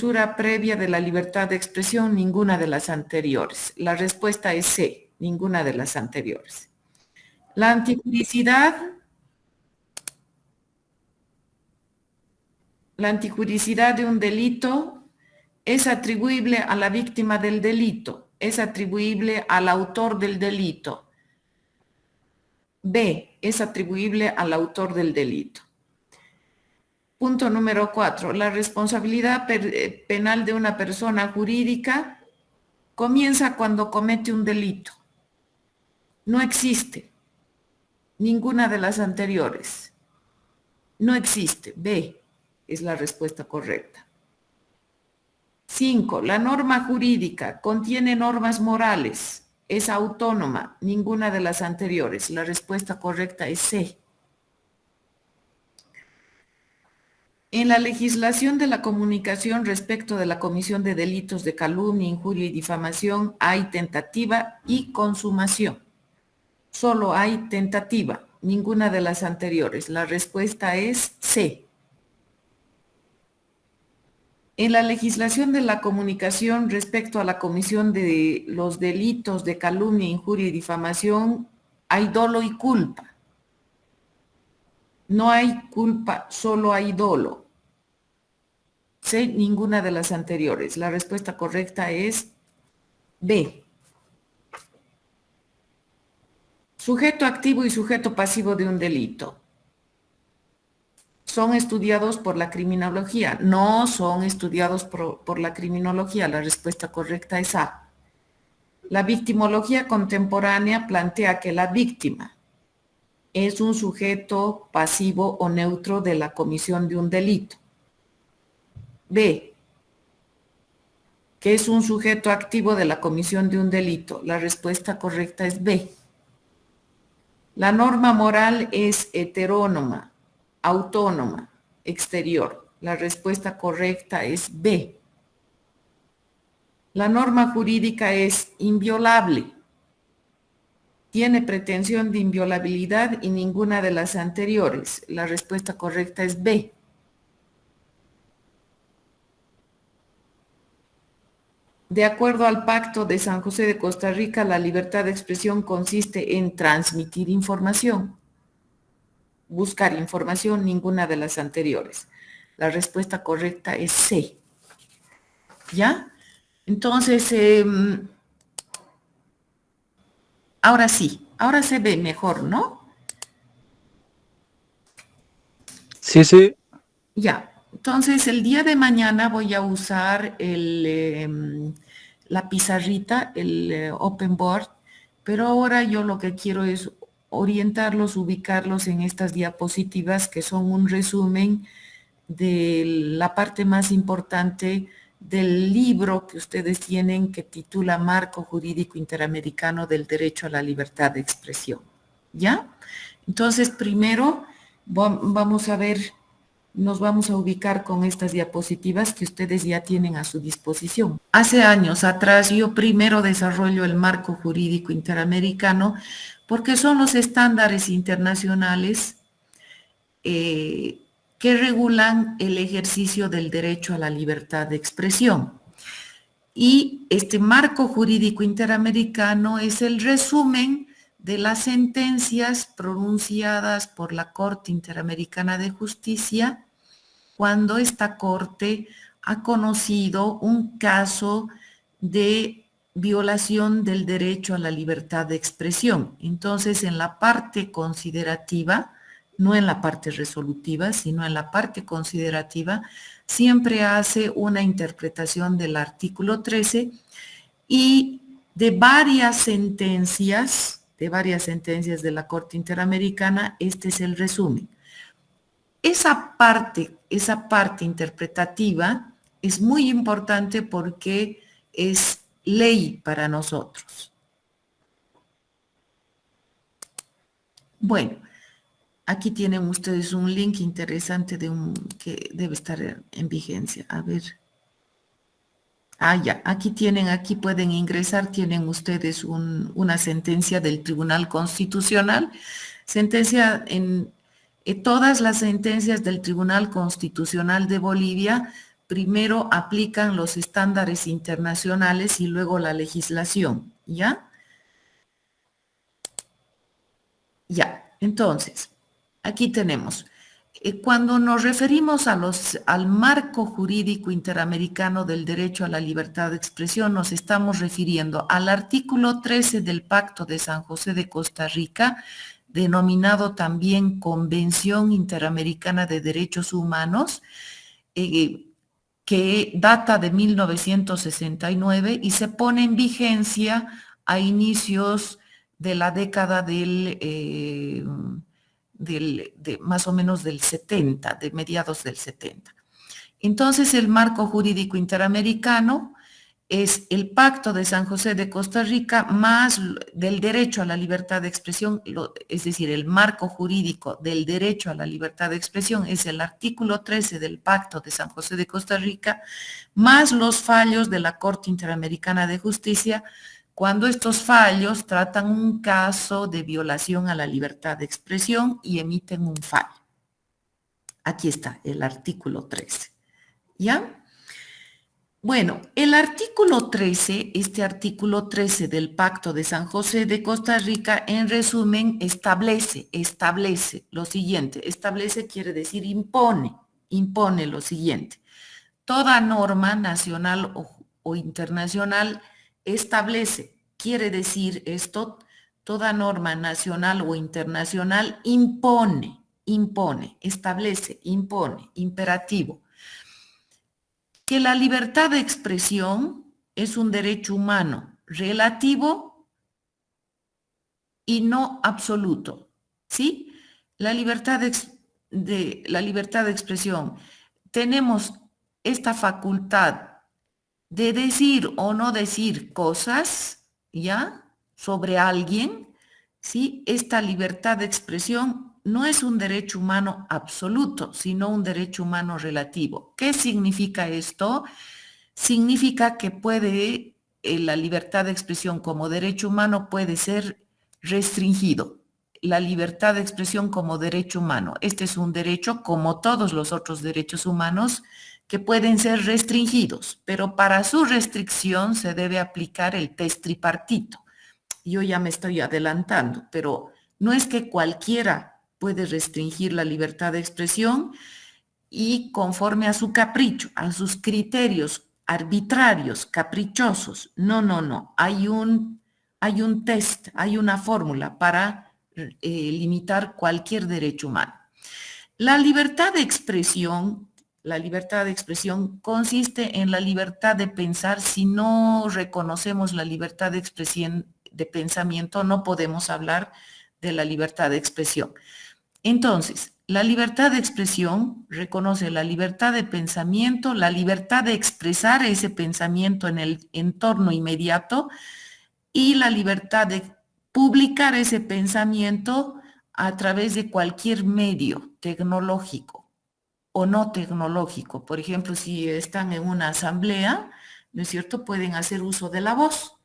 clausura previa de la libertad de expresión, ninguna de las anteriores. La respuesta es C, ninguna de las anteriores. La antijuricidad de un delito es atribuible a la víctima del delito, es atribuible al autor del delito. B, es atribuible al autor del delito. Punto número 4. La responsabilidad penal de una persona jurídica comienza cuando comete un delito. No existe ninguna de las anteriores. No existe. B es la respuesta correcta. 5. La norma jurídica contiene normas morales. Es autónoma. Ninguna de las anteriores. La respuesta correcta es C. En la legislación de la comunicación respecto de la comisión de delitos de calumnia, injuria y difamación hay tentativa y consumación. Solo hay tentativa, ninguna de las anteriores. La respuesta es C. En la legislación de la comunicación respecto a la comisión de los delitos de calumnia, injuria y difamación hay dolo y culpa. No hay culpa, solo hay dolo. C, ninguna de las anteriores. La respuesta correcta es B. Sujeto activo y sujeto pasivo de un delito. Son estudiados por la criminología. No son estudiados por la criminología. La respuesta correcta es A. La victimología contemporánea plantea que la víctima es un sujeto pasivo o neutro de la comisión de un delito. B, que es un sujeto activo de la comisión de un delito. La respuesta correcta es B. La norma moral es heterónoma, autónoma, exterior. La respuesta correcta es B. La norma jurídica es inviolable. Tiene pretensión de inviolabilidad y ninguna de las anteriores. La respuesta correcta es B. De acuerdo al Pacto de San José de Costa Rica, la libertad de expresión consiste en transmitir información, buscar información, ninguna de las anteriores. La respuesta correcta es C. ¿Ya? Entonces, ahora sí, ahora se ve mejor, ¿no? Sí, sí. Ya. Entonces, el día de mañana voy a usar la pizarrita, el open board, pero ahora yo lo que quiero es orientarlos, ubicarlos en estas diapositivas que son un resumen de la parte más importante del libro que ustedes tienen que titula Marco Jurídico Interamericano del Derecho a la Libertad de Expresión. ¿Ya? Entonces, primero vamos a ver, nos vamos a ubicar con estas diapositivas que ustedes ya tienen a su disposición. Hace años atrás yo primero desarrollo el marco jurídico interamericano porque son los estándares internacionales que regulan el ejercicio del derecho a la libertad de expresión. Y este marco jurídico interamericano es el resumen de las sentencias pronunciadas por la Corte Interamericana de Justicia cuando esta Corte ha conocido un caso de violación del derecho a la libertad de expresión. Entonces, en la parte considerativa, no en la parte resolutiva, sino en la parte considerativa, siempre hace una interpretación del artículo 13 y de varias sentencias de la Corte Interamericana, este es el resumen. Esa parte interpretativa es muy importante porque es ley para nosotros. Bueno, aquí tienen ustedes un link interesante que debe estar en vigencia. A ver. Ya, aquí pueden ingresar, tienen ustedes una sentencia del Tribunal Constitucional, todas las sentencias del Tribunal Constitucional de Bolivia primero aplican los estándares internacionales y luego la legislación, ¿ya? Ya, entonces, aquí tenemos, cuando nos referimos al marco jurídico interamericano del derecho a la libertad de expresión, nos estamos refiriendo al artículo 13 del Pacto de San José de Costa Rica, denominado también Convención Interamericana de Derechos Humanos, que data de 1969 y se pone en vigencia a inicios de la década de más o menos del 70, de mediados del 70. Entonces, el marco jurídico interamericano es el Pacto de San José de Costa Rica más del derecho a la libertad de expresión, es decir, el marco jurídico del derecho a la libertad de expresión es el artículo 13 del Pacto de San José de Costa Rica, más los fallos de la Corte Interamericana de Justicia, cuando estos fallos tratan un caso de violación a la libertad de expresión y emiten un fallo. Aquí está el artículo 13. ¿Ya? Bueno, el artículo 13, este artículo 13 del Pacto de San José de Costa Rica, en resumen, establece lo siguiente. Establece quiere decir impone lo siguiente. Toda norma nacional o internacional establece, quiere decir esto, toda norma nacional o internacional impone, establece, impone, imperativo, que la libertad de expresión es un derecho humano relativo y no absoluto, ¿sí? La libertad de expresión, tenemos esta facultad de decir o no decir cosas, ¿ya? Sobre alguien, ¿sí? Esta libertad de expresión no es un derecho humano absoluto, sino un derecho humano relativo. ¿Qué significa esto? Significa que la libertad de expresión como derecho humano puede ser restringido. La libertad de expresión como derecho humano. Este es un derecho, como todos los otros derechos humanos, que pueden ser restringidos, pero para su restricción se debe aplicar el test tripartito. Yo ya me estoy adelantando, pero no es que cualquiera puede restringir la libertad de expresión y conforme a su capricho, a sus criterios arbitrarios, caprichosos. No. Hay un test, hay una fórmula para limitar cualquier derecho humano. La libertad de expresión consiste en la libertad de pensar. Si no reconocemos la libertad de expresión, de pensamiento, no podemos hablar de la libertad de expresión. Entonces, la libertad de expresión reconoce la libertad de pensamiento, la libertad de expresar ese pensamiento en el entorno inmediato y la libertad de publicar ese pensamiento a través de cualquier medio tecnológico o no tecnológico. Por ejemplo, si están en una asamblea, ¿no es cierto?, pueden hacer uso de la voz,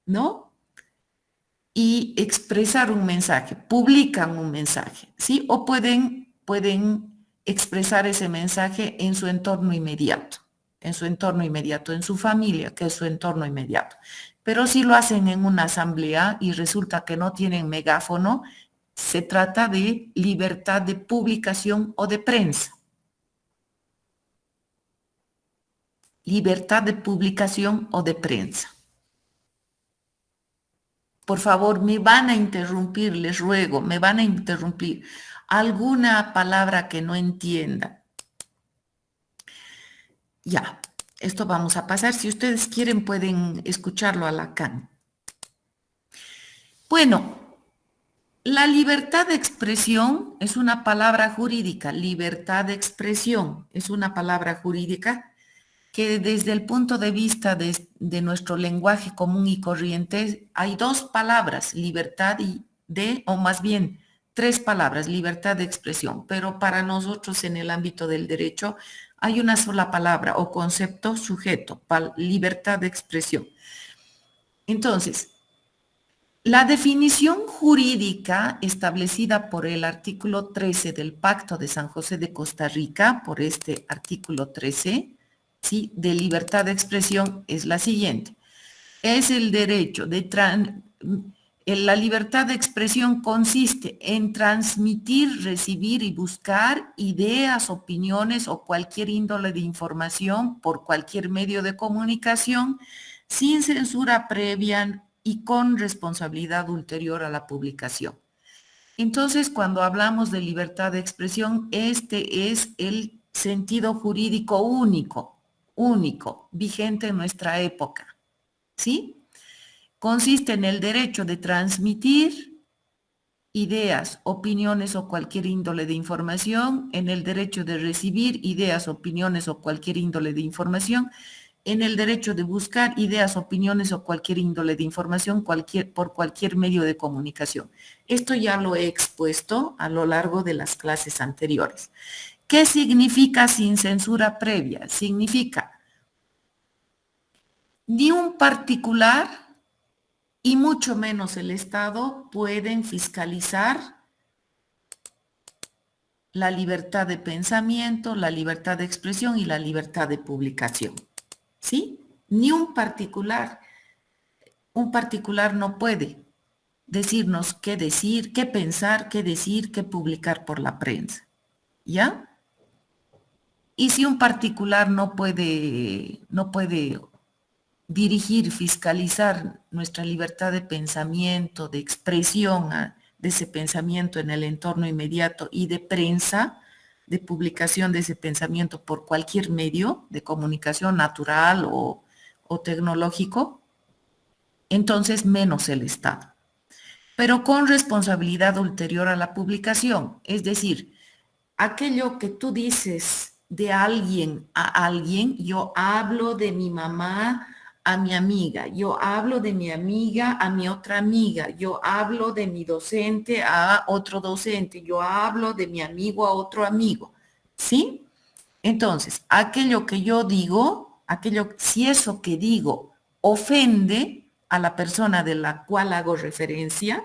¿no? Y expresar un mensaje, publican un mensaje, ¿sí? O pueden expresar ese mensaje en su entorno inmediato, en su familia, que es su entorno inmediato. Pero si lo hacen en una asamblea y resulta que no tienen megáfono, se trata de libertad de publicación o de prensa. Libertad de publicación o de prensa. Por favor, me van a interrumpir, les ruego, me van a interrumpir. ¿Alguna palabra que no entienda? Ya, esto vamos a pasar. Si ustedes quieren, pueden escucharlo a Lacan. Bueno, la libertad de expresión es una palabra jurídica. Libertad de expresión es una palabra jurídica que desde el punto de vista de nuestro lenguaje común y corriente hay dos palabras, libertad o más bien tres palabras, libertad de expresión, pero para nosotros en el ámbito del derecho hay una sola palabra o concepto sujeto, libertad de expresión. Entonces, la definición jurídica establecida por el artículo 13 del Pacto de San José de Costa Rica, por este artículo 13, ¿sí?, de libertad de expresión es la siguiente. Es el derecho de la libertad de expresión consiste en transmitir, recibir y buscar ideas, opiniones o cualquier índole de información por cualquier medio de comunicación sin censura previa y con responsabilidad ulterior a la publicación. Entonces, cuando hablamos de libertad de expresión, este es el sentido jurídico único, vigente en nuestra época, ¿sí? Consiste en el derecho de transmitir ideas, opiniones o cualquier índole de información, en el derecho de recibir ideas, opiniones o cualquier índole de información, en el derecho de buscar ideas, opiniones o cualquier índole de información por cualquier medio de comunicación. Esto ya lo he expuesto a lo largo de las clases anteriores. ¿Qué significa sin censura previa? Significa ni un particular y mucho menos el Estado pueden fiscalizar la libertad de pensamiento, la libertad de expresión y la libertad de publicación. ¿Sí? Ni un particular no puede decirnos qué decir, qué pensar, qué decir, qué publicar por la prensa. ¿Ya? Y si un particular no puede dirigir, fiscalizar nuestra libertad de pensamiento, de expresión de ese pensamiento en el entorno inmediato y de prensa, de publicación de ese pensamiento por cualquier medio de comunicación natural o tecnológico, entonces menos el Estado. Pero con responsabilidad ulterior a la publicación, es decir, aquello que tú dices de alguien a alguien, yo hablo de mi mamá a mi amiga, yo hablo de mi amiga a mi otra amiga, yo hablo de mi docente a otro docente, yo hablo de mi amigo a otro amigo, ¿sí? Entonces, aquello que yo digo, si eso que digo ofende a la persona de la cual hago referencia,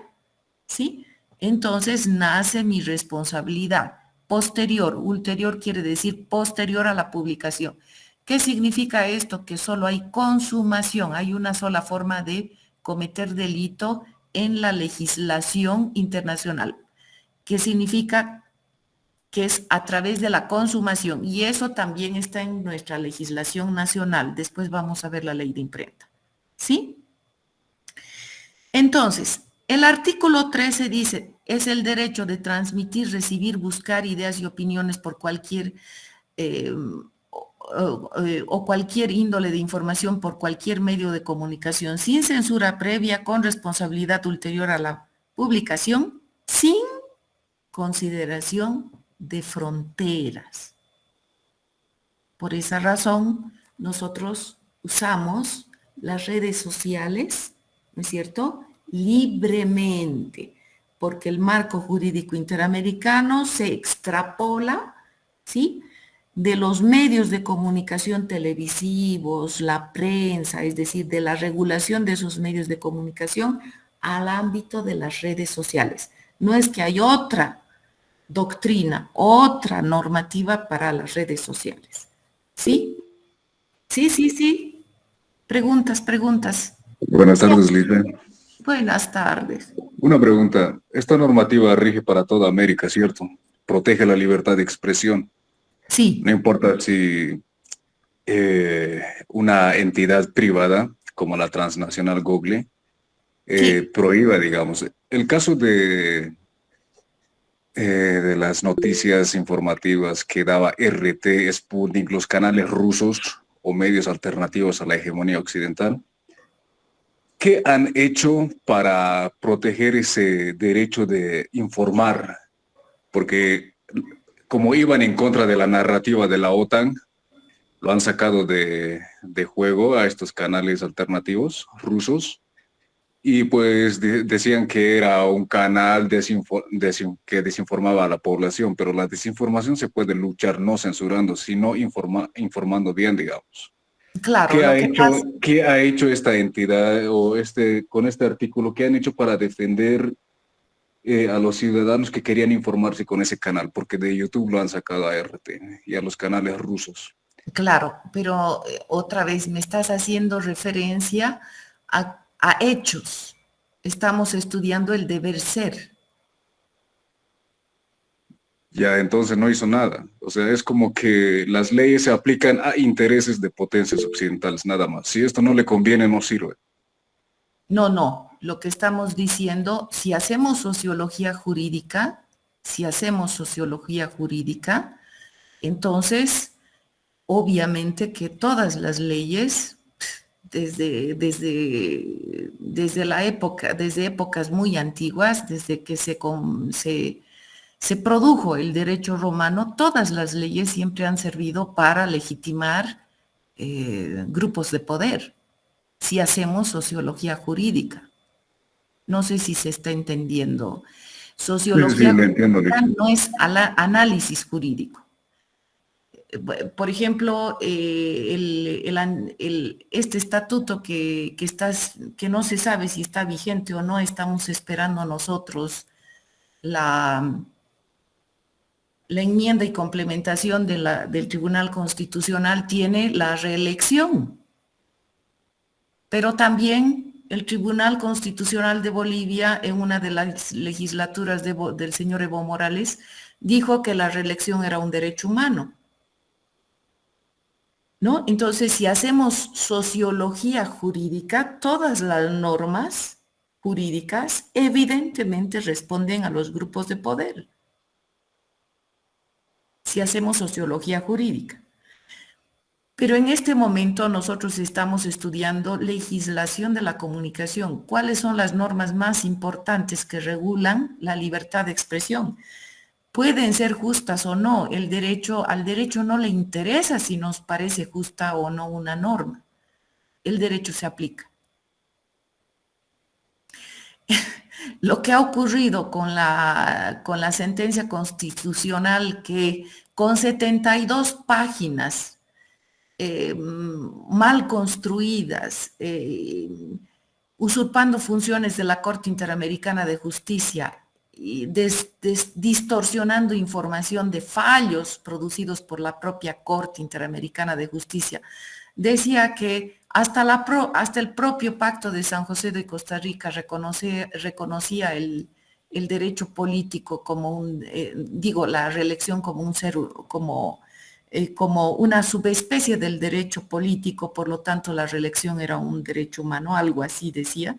¿sí? Entonces nace mi responsabilidad. Posterior, ulterior quiere decir posterior a la publicación. ¿Qué significa esto? Que solo hay consumación, hay una sola forma de cometer delito en la legislación internacional, que significa que es a través de la consumación, y eso también está en nuestra legislación nacional. Después vamos a ver la ley de imprenta, ¿sí? Entonces, el artículo 13 dice, es el derecho de transmitir, recibir, buscar ideas y opiniones por cualquier o cualquier índole de información por cualquier medio de comunicación sin censura previa, con responsabilidad ulterior a la publicación, sin consideración de fronteras. Por esa razón, nosotros usamos las redes sociales, ¿no es cierto?, libremente, porque el marco jurídico interamericano se extrapola, ¿sí?, de los medios de comunicación televisivos, la prensa, es decir, de la regulación de esos medios de comunicación al ámbito de las redes sociales. No es que hay otra doctrina, otra normativa para las redes sociales. ¿Sí? Sí. Preguntas. Buenas tardes, Lisa. Buenas tardes. Una pregunta. Esta normativa rige para toda América, ¿cierto? Protege la libertad de expresión. Sí. No importa si una entidad privada, como la transnacional Google, Sí. prohíba, digamos. El caso de las noticias informativas que daba RT, Sputnik, los canales rusos o medios alternativos a la hegemonía occidental, ¿qué han hecho para proteger ese derecho de informar? Porque como iban en contra de la narrativa de la OTAN, lo han sacado de juego a estos canales alternativos rusos y pues decían que era un canal que desinformaba a la población, pero la desinformación se puede luchar no censurando, sino informando bien, digamos. Claro, lo que pasa. ¿Qué ha hecho esta entidad o con este artículo? ¿Qué han hecho para defender a los ciudadanos que querían informarse con ese canal? Porque de YouTube lo han sacado a RT y a los canales rusos. Claro, pero otra vez me estás haciendo referencia a hechos. Estamos estudiando el deber ser. Ya entonces no hizo nada. O sea, es como que las leyes se aplican a intereses de potencias occidentales, nada más. Si esto no le conviene, no sirve. No, no. Lo que estamos diciendo, si hacemos sociología jurídica, entonces, obviamente que todas las leyes, desde la época, desde épocas muy antiguas, desde que se produjo el derecho romano, todas las leyes siempre han servido para legitimar grupos de poder, si hacemos sociología jurídica. No sé si se está entendiendo. Sí, sí, Sociología le entiendo, jurídica Liz. no es análisis jurídico. Por ejemplo, este estatuto que no se sabe si está vigente o no, estamos esperando nosotros la, la enmienda y complementación del Tribunal Constitucional, tiene la reelección, pero también el Tribunal Constitucional de Bolivia, en una de las legislaturas del señor Evo Morales, dijo que la reelección era un derecho humano, ¿no? Entonces, si hacemos sociología jurídica, todas las normas jurídicas evidentemente responden a los grupos de poder, si hacemos sociología jurídica. Pero en este momento nosotros estamos estudiando legislación de la comunicación. ¿Cuáles son las normas más importantes que regulan la libertad de expresión? Pueden ser justas o no. Al derecho no le interesa si nos parece justa o no una norma. El derecho se aplica. Lo que ha ocurrido con la sentencia constitucional, que con 72 páginas mal construidas, usurpando funciones de la Corte Interamericana de Justicia y distorsionando información de fallos producidos por la propia Corte Interamericana de Justicia. Decía que hasta el propio Pacto de San José de Costa Rica reconocía el derecho político como la reelección como un ser, como una subespecie del derecho político, por lo tanto la reelección era un derecho humano, algo así decía.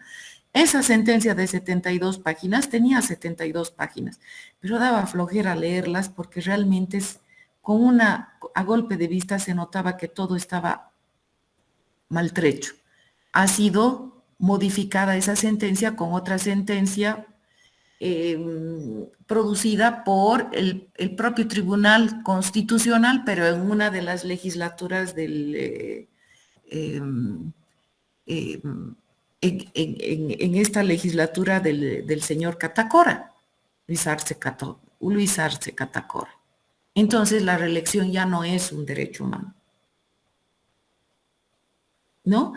Esa sentencia de 72 páginas tenía 72 páginas, pero daba flojera leerlas porque realmente a golpe de vista se notaba que todo estaba maltrecho. Ha sido modificada esa sentencia con otra sentencia producida por el propio Tribunal Constitucional, pero en una de las legislaturas en esta legislatura del señor Catacora, Luis Arce Catacora. Entonces la reelección ya no es un derecho humano, ¿no?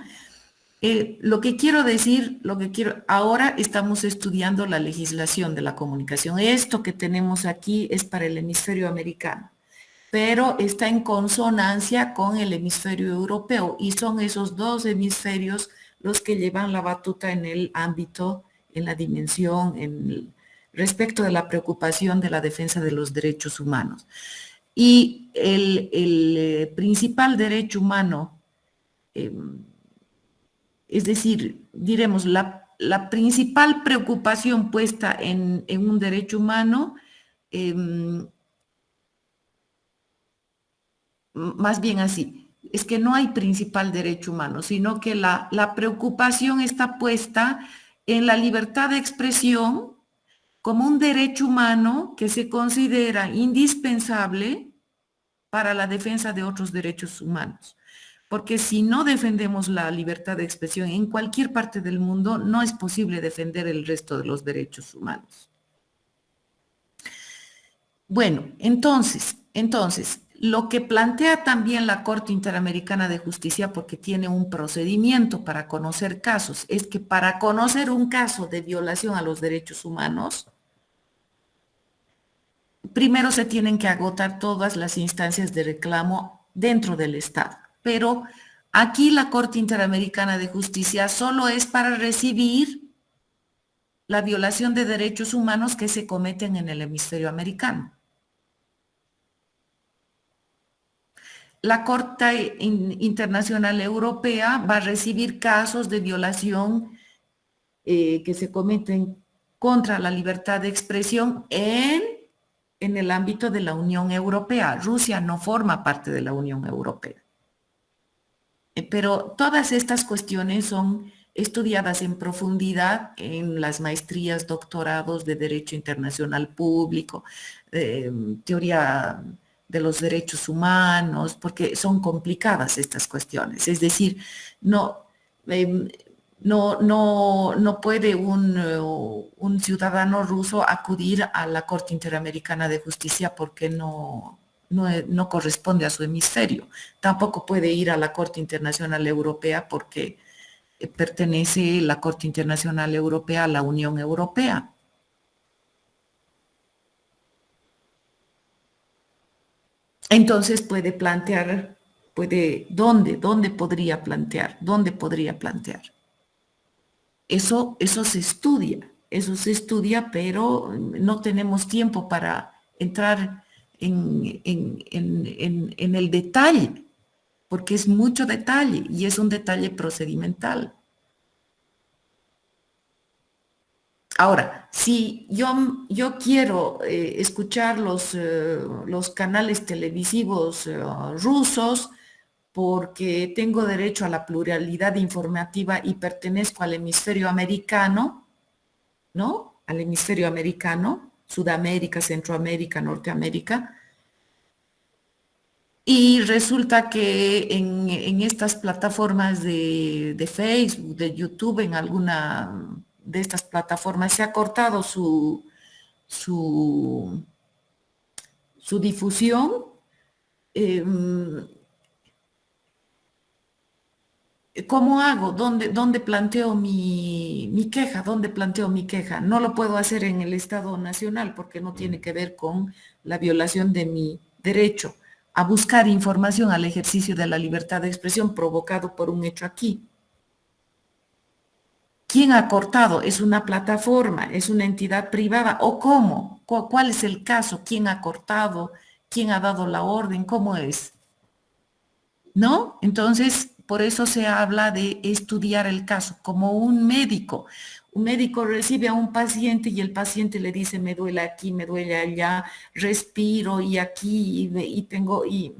Ahora estamos estudiando la legislación de la comunicación. Esto que tenemos aquí es para el hemisferio americano, pero está en consonancia con el hemisferio europeo y son esos dos hemisferios los que llevan la batuta en el ámbito, en la dimensión, respecto de la preocupación de la defensa de los derechos humanos. Y el principal derecho humano, es decir, diremos, la principal preocupación puesta en un derecho humano, más bien así, es que no hay principal derecho humano, sino que la preocupación está puesta en la libertad de expresión como un derecho humano que se considera indispensable para la defensa de otros derechos humanos. Porque si no defendemos la libertad de expresión en cualquier parte del mundo, no es posible defender el resto de los derechos humanos. Bueno, entonces, lo que plantea también la Corte Interamericana de Justicia, porque tiene un procedimiento para conocer casos, es que para conocer un caso de violación a los derechos humanos, primero se tienen que agotar todas las instancias de reclamo dentro del Estado. Pero aquí la Corte Interamericana de Justicia solo es para recibir la violación de derechos humanos que se cometen en el hemisferio americano. La Corte Internacional Europea va a recibir casos de violación que se cometen contra la libertad de expresión en el ámbito de la Unión Europea. Rusia no forma parte de la Unión Europea. Pero todas estas cuestiones son estudiadas en profundidad en las maestrías, doctorados de Derecho Internacional Público, teoría de los derechos humanos, porque son complicadas estas cuestiones. Es decir, no puede un ciudadano ruso acudir a la Corte Interamericana de Justicia porque no corresponde a su hemisferio. Tampoco puede ir a la Corte Internacional Europea porque pertenece la Corte Internacional Europea a la Unión Europea. Entonces puede plantear, ¿dónde podría plantear? ¿Dónde podría plantear? Eso se estudia, pero no tenemos tiempo para entrar en el detalle, porque es mucho detalle y es un detalle procedimental. Ahora, si yo quiero escuchar los canales televisivos rusos porque tengo derecho a la pluralidad informativa y pertenezco al hemisferio americano, ¿no? Al hemisferio americano, Sudamérica, Centroamérica, Norteamérica. Y resulta que en estas plataformas de Facebook, de YouTube, en alguna de estas plataformas se ha cortado su difusión. ¿Cómo hago? ¿Dónde planteo mi queja? ¿Dónde planteo mi queja? No lo puedo hacer en el Estado Nacional porque no tiene que ver con la violación de mi derecho a buscar información al ejercicio de la libertad de expresión provocado por un hecho aquí. ¿Quién ha cortado? ¿Es una plataforma? ¿Es una entidad privada? ¿O cómo? ¿Cuál es el caso? ¿Quién ha cortado? ¿Quién ha dado la orden? ¿Cómo es? ¿No? Entonces, por eso se habla de estudiar el caso, como un médico. Un médico recibe a un paciente y el paciente le dice, me duele aquí, me duele allá, respiro y aquí y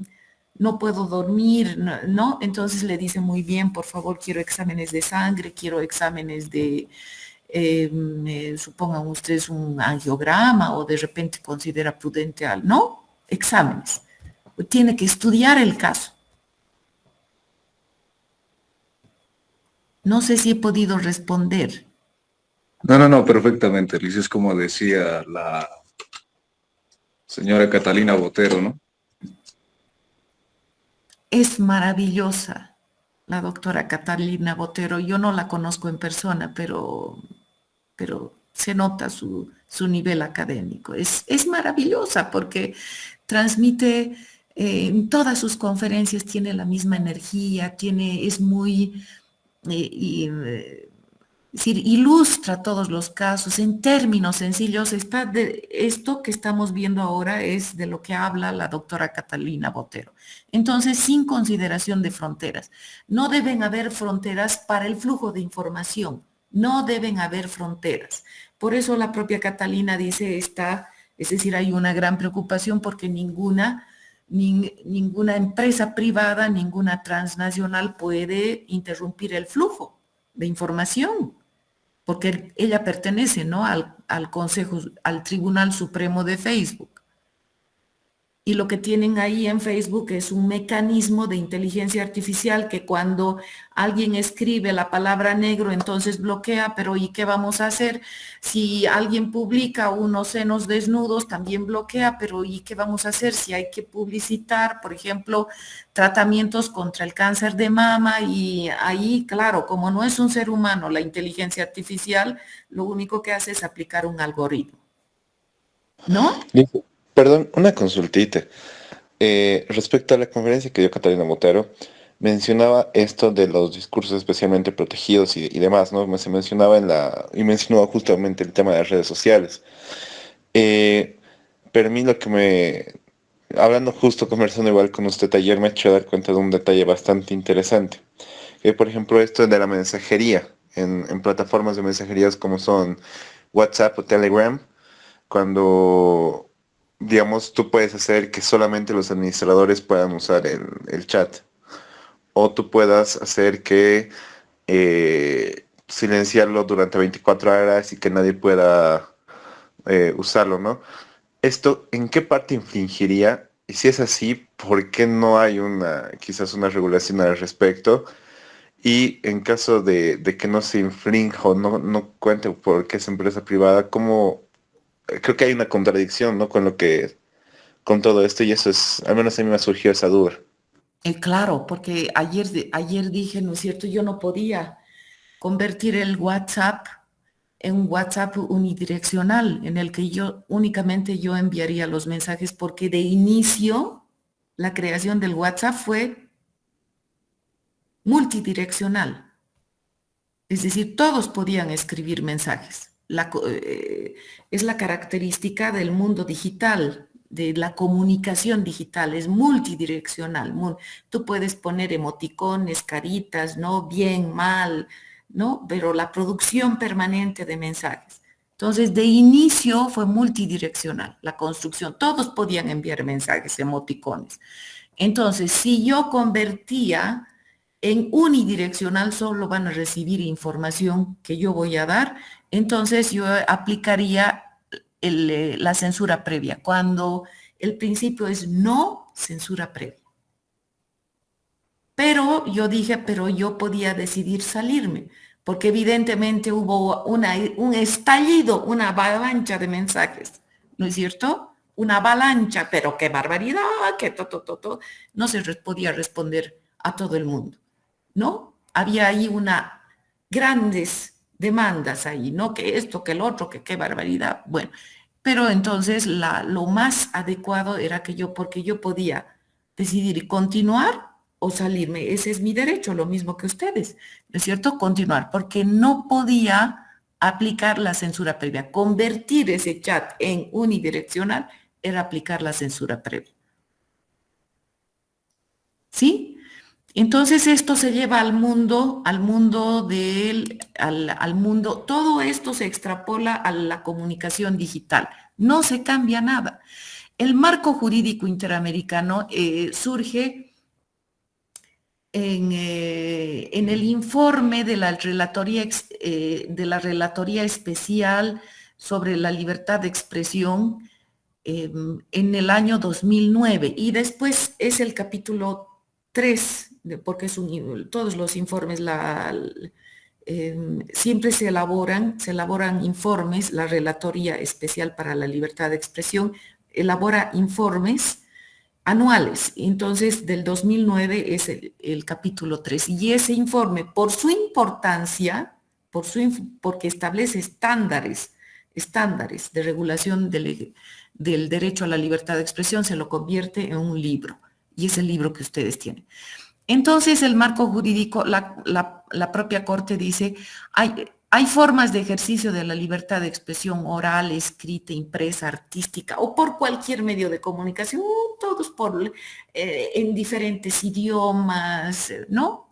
no puedo dormir, ¿no? Entonces le dice, muy bien, por favor, quiero exámenes de sangre, quiero exámenes de, supongan ustedes un angiograma o de repente considera prudente ¿no? Exámenes. Tiene que estudiar el caso. No sé si he podido responder. No, perfectamente, Liz, es como decía la señora Catalina Botero, ¿no? Es maravillosa la doctora Catalina Botero. Yo no la conozco en persona, pero se nota su nivel académico. Es maravillosa porque transmite en todas sus conferencias, tiene la misma energía, es muy... es decir, ilustra todos los casos en términos sencillos. Esto que estamos viendo ahora es de lo que habla la doctora Catalina Botero. Entonces, sin consideración de fronteras. No deben haber fronteras para el flujo de información. No deben haber fronteras. Por eso la propia Catalina dice es decir, hay una gran preocupación porque ninguna empresa privada, ninguna transnacional puede interrumpir el flujo de información, porque ella pertenece, ¿no?, al Consejo, al Tribunal Supremo de Facebook. Y lo que tienen ahí en Facebook es un mecanismo de inteligencia artificial que cuando alguien escribe la palabra negro, entonces bloquea, pero ¿y qué vamos a hacer? Si alguien publica unos senos desnudos, también bloquea, pero ¿y qué vamos a hacer? Si hay que publicitar, por ejemplo, tratamientos contra el cáncer de mama, y ahí, claro, como no es un ser humano, la inteligencia artificial, lo único que hace es aplicar un algoritmo, ¿no? Perdón, una consultita. Respecto a la conferencia que dio Catalina Montero, mencionaba esto de los discursos especialmente protegidos y demás, ¿no? Se mencionaba y mencionaba justamente el tema de las redes sociales. Eh, pero a mí hablando justo, conversando igual con usted ayer, me ha hecho dar cuenta de un detalle bastante interesante. Que por ejemplo esto de la mensajería, en plataformas de mensajerías como son WhatsApp o Telegram, cuando, digamos, tú puedes hacer que solamente los administradores puedan usar el chat. O tú puedas hacer que silenciarlo durante 24 horas y que nadie pueda usarlo, ¿no? ¿Esto en qué parte infringiría? Y si es así, ¿por qué no hay quizás una regulación al respecto? Y en caso de que no se infrinja o no cuente porque es empresa privada, ¿cómo? Creo que hay una contradicción, ¿no? Con todo esto y eso al menos a mí me surgió esa duda. Claro, porque ayer dije, ¿no es cierto? Yo no podía convertir el WhatsApp en un WhatsApp unidireccional, en el que únicamente yo enviaría los mensajes, porque de inicio la creación del WhatsApp fue multidireccional. Es decir, todos podían escribir mensajes. Es la característica del mundo digital, de la comunicación digital, es multidireccional. Tú puedes poner emoticones, caritas, ¿no? Bien, mal, ¿no? Pero la producción permanente de mensajes. Entonces, de inicio fue multidireccional la construcción. Todos podían enviar mensajes, emoticones. Entonces, si yo convertía en unidireccional, solo van a recibir información que yo voy a dar, entonces yo aplicaría la censura previa, cuando el principio es no censura previa. Pero yo dije, pero yo podía decidir salirme, porque evidentemente hubo un estallido, una avalancha de mensajes, ¿no es cierto? Una avalancha, pero qué barbaridad, qué no se podía responder a todo el mundo, ¿no? Había ahí grandes demandas ahí, ¿no? Que esto, que el otro, que qué barbaridad. Bueno, pero entonces lo más adecuado era porque yo podía decidir continuar o salirme. Ese es mi derecho, lo mismo que ustedes, ¿no es cierto? Continuar, porque no podía aplicar la censura previa. Convertir ese chat en unidireccional era aplicar la censura previa. ¿Sí? Entonces esto se lleva al mundo, todo esto se extrapola a la comunicación digital, no se cambia nada. El marco jurídico interamericano surge en el informe de de la Relatoría Especial sobre la Libertad de Expresión en el año 2009 y después es el capítulo 3, porque todos los informes siempre se elaboran informes, la Relatoría Especial para la Libertad de Expresión elabora informes anuales. Entonces, del 2009 es el capítulo 3. Y ese informe, por su importancia, porque establece estándares de regulación del derecho a la libertad de expresión, se lo convierte en un libro. Y es el libro que ustedes tienen. Entonces, el marco jurídico, la propia Corte dice, hay formas de ejercicio de la libertad de expresión oral, escrita, impresa, artística o por cualquier medio de comunicación, todos en diferentes idiomas, ¿no?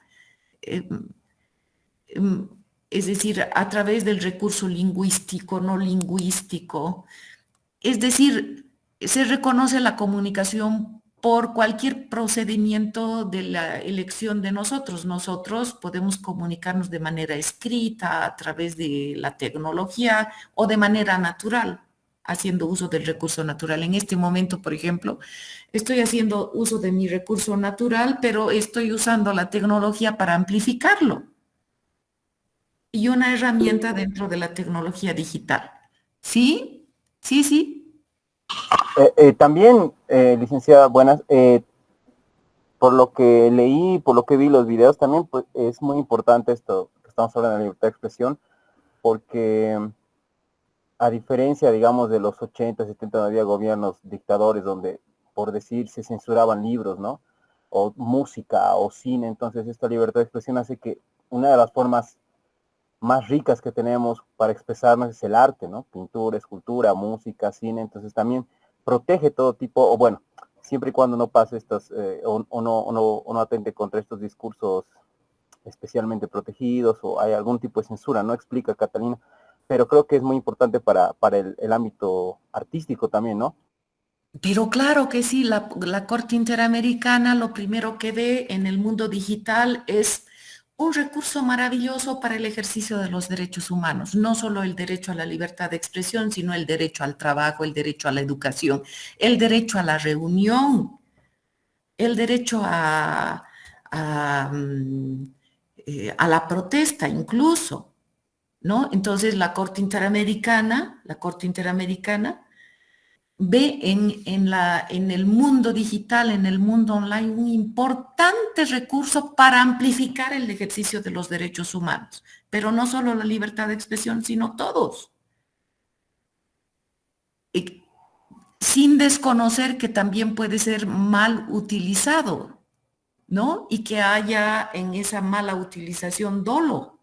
Eh, es decir, a través del recurso lingüístico, no lingüístico. Es decir, se reconoce la comunicación por cualquier procedimiento de la elección de nosotros. Nosotros podemos comunicarnos de manera escrita, a través de la tecnología o de manera natural, haciendo uso del recurso natural. En este momento, por ejemplo, estoy haciendo uso de mi recurso natural, pero estoy usando la tecnología para amplificarlo y una herramienta dentro de la tecnología digital. ¿Sí? Sí, sí. También, licenciada, buenas, por lo que leí, por lo que vi los videos también, pues es muy importante esto que estamos hablando de la libertad de expresión, porque a diferencia, digamos, de los 80, 70, donde había gobiernos dictadores donde por decir, se censuraban libros, ¿no? O música o cine. Entonces esta libertad de expresión hace que una de las formas más ricas que tenemos para expresarnos es el arte, ¿no? Pintura, escultura, música, cine. Entonces también protege todo tipo, o bueno, siempre y cuando no pase estas, o no atente contra estos discursos especialmente protegidos o hay algún tipo de censura, no explica Catalina, pero creo que es muy importante para el ámbito artístico también, ¿no? Pero claro que sí, la Corte Interamericana lo primero que ve en el mundo digital es un recurso maravilloso para el ejercicio de los derechos humanos, no solo el derecho a la libertad de expresión, sino el derecho al trabajo, el derecho a la educación, el derecho a la reunión, el derecho a la protesta incluso, ¿no? Entonces la Corte Interamericana ve en el mundo digital, en el mundo online, un importante recurso para amplificar el ejercicio de los derechos humanos, pero no solo la libertad de expresión, sino todos. Y sin desconocer que también puede ser mal utilizado, ¿no? Y que haya en esa mala utilización dolo.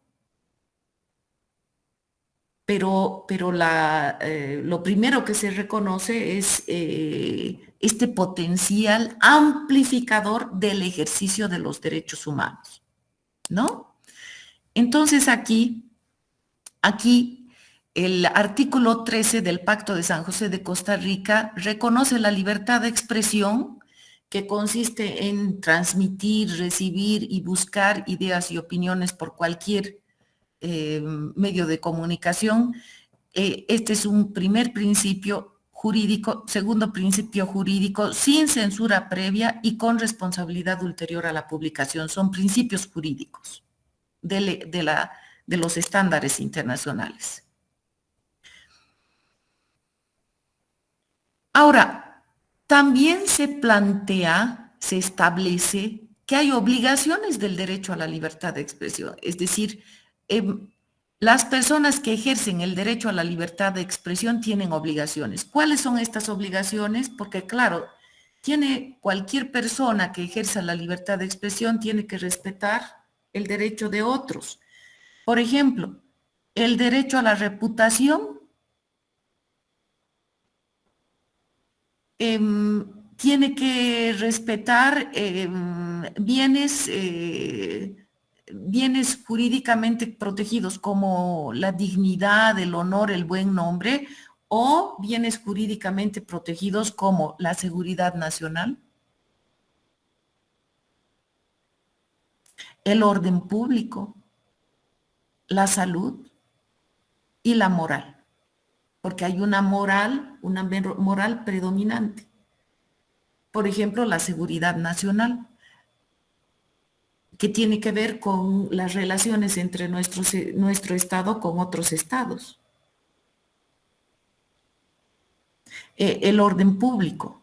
Pero lo primero que se reconoce es este potencial amplificador del ejercicio de los derechos humanos, ¿no? Entonces aquí el artículo 13 del Pacto de San José de Costa Rica reconoce la libertad de expresión, que consiste en transmitir, recibir y buscar ideas y opiniones por cualquier medio de comunicación. Este es un primer principio jurídico. Segundo principio jurídico, sin censura previa y con responsabilidad ulterior a la publicación. Son principios jurídicos de los estándares internacionales. Ahora, también se establece que hay obligaciones del derecho a la libertad de expresión, es decir, las personas que ejercen el derecho a la libertad de expresión tienen obligaciones. ¿Cuáles son estas obligaciones? Porque claro, cualquier persona que ejerza la libertad de expresión tiene que respetar el derecho de otros. Por ejemplo, el derecho a la reputación tiene que respetar bienes jurídicamente protegidos como la dignidad, el honor, el buen nombre, o bienes jurídicamente protegidos como la seguridad nacional, el orden público, la salud y la moral, porque hay una moral predominante. Por ejemplo, la seguridad nacional, que tiene que ver con las relaciones entre nuestro Estado con otros estados. El orden público.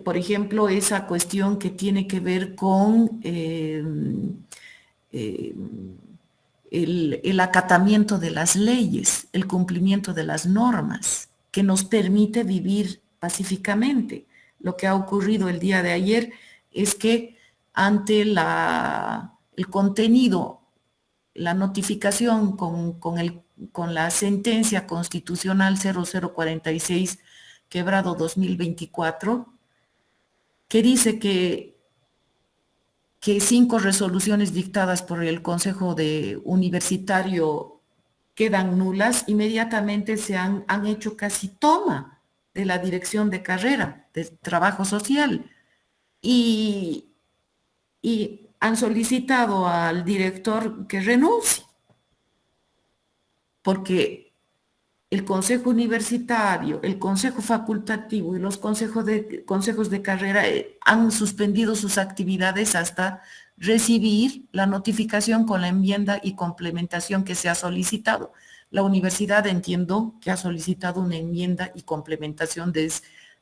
Por ejemplo, esa cuestión que tiene que ver con el acatamiento de las leyes, el cumplimiento de las normas, que nos permite vivir pacíficamente. Lo que ha ocurrido el día de ayer es que ante el contenido, la notificación con la sentencia constitucional 0046/2024, que dice que 5 resoluciones dictadas por el Consejo Universitario quedan nulas, inmediatamente se han hecho casi toma de la dirección de carrera de trabajo social y han solicitado al director que renuncie, porque el Consejo Universitario, el Consejo Facultativo y los consejos de carrera han suspendido sus actividades hasta recibir la notificación con la enmienda y complementación que se ha solicitado. La universidad, entiendo que ha solicitado una enmienda y complementación de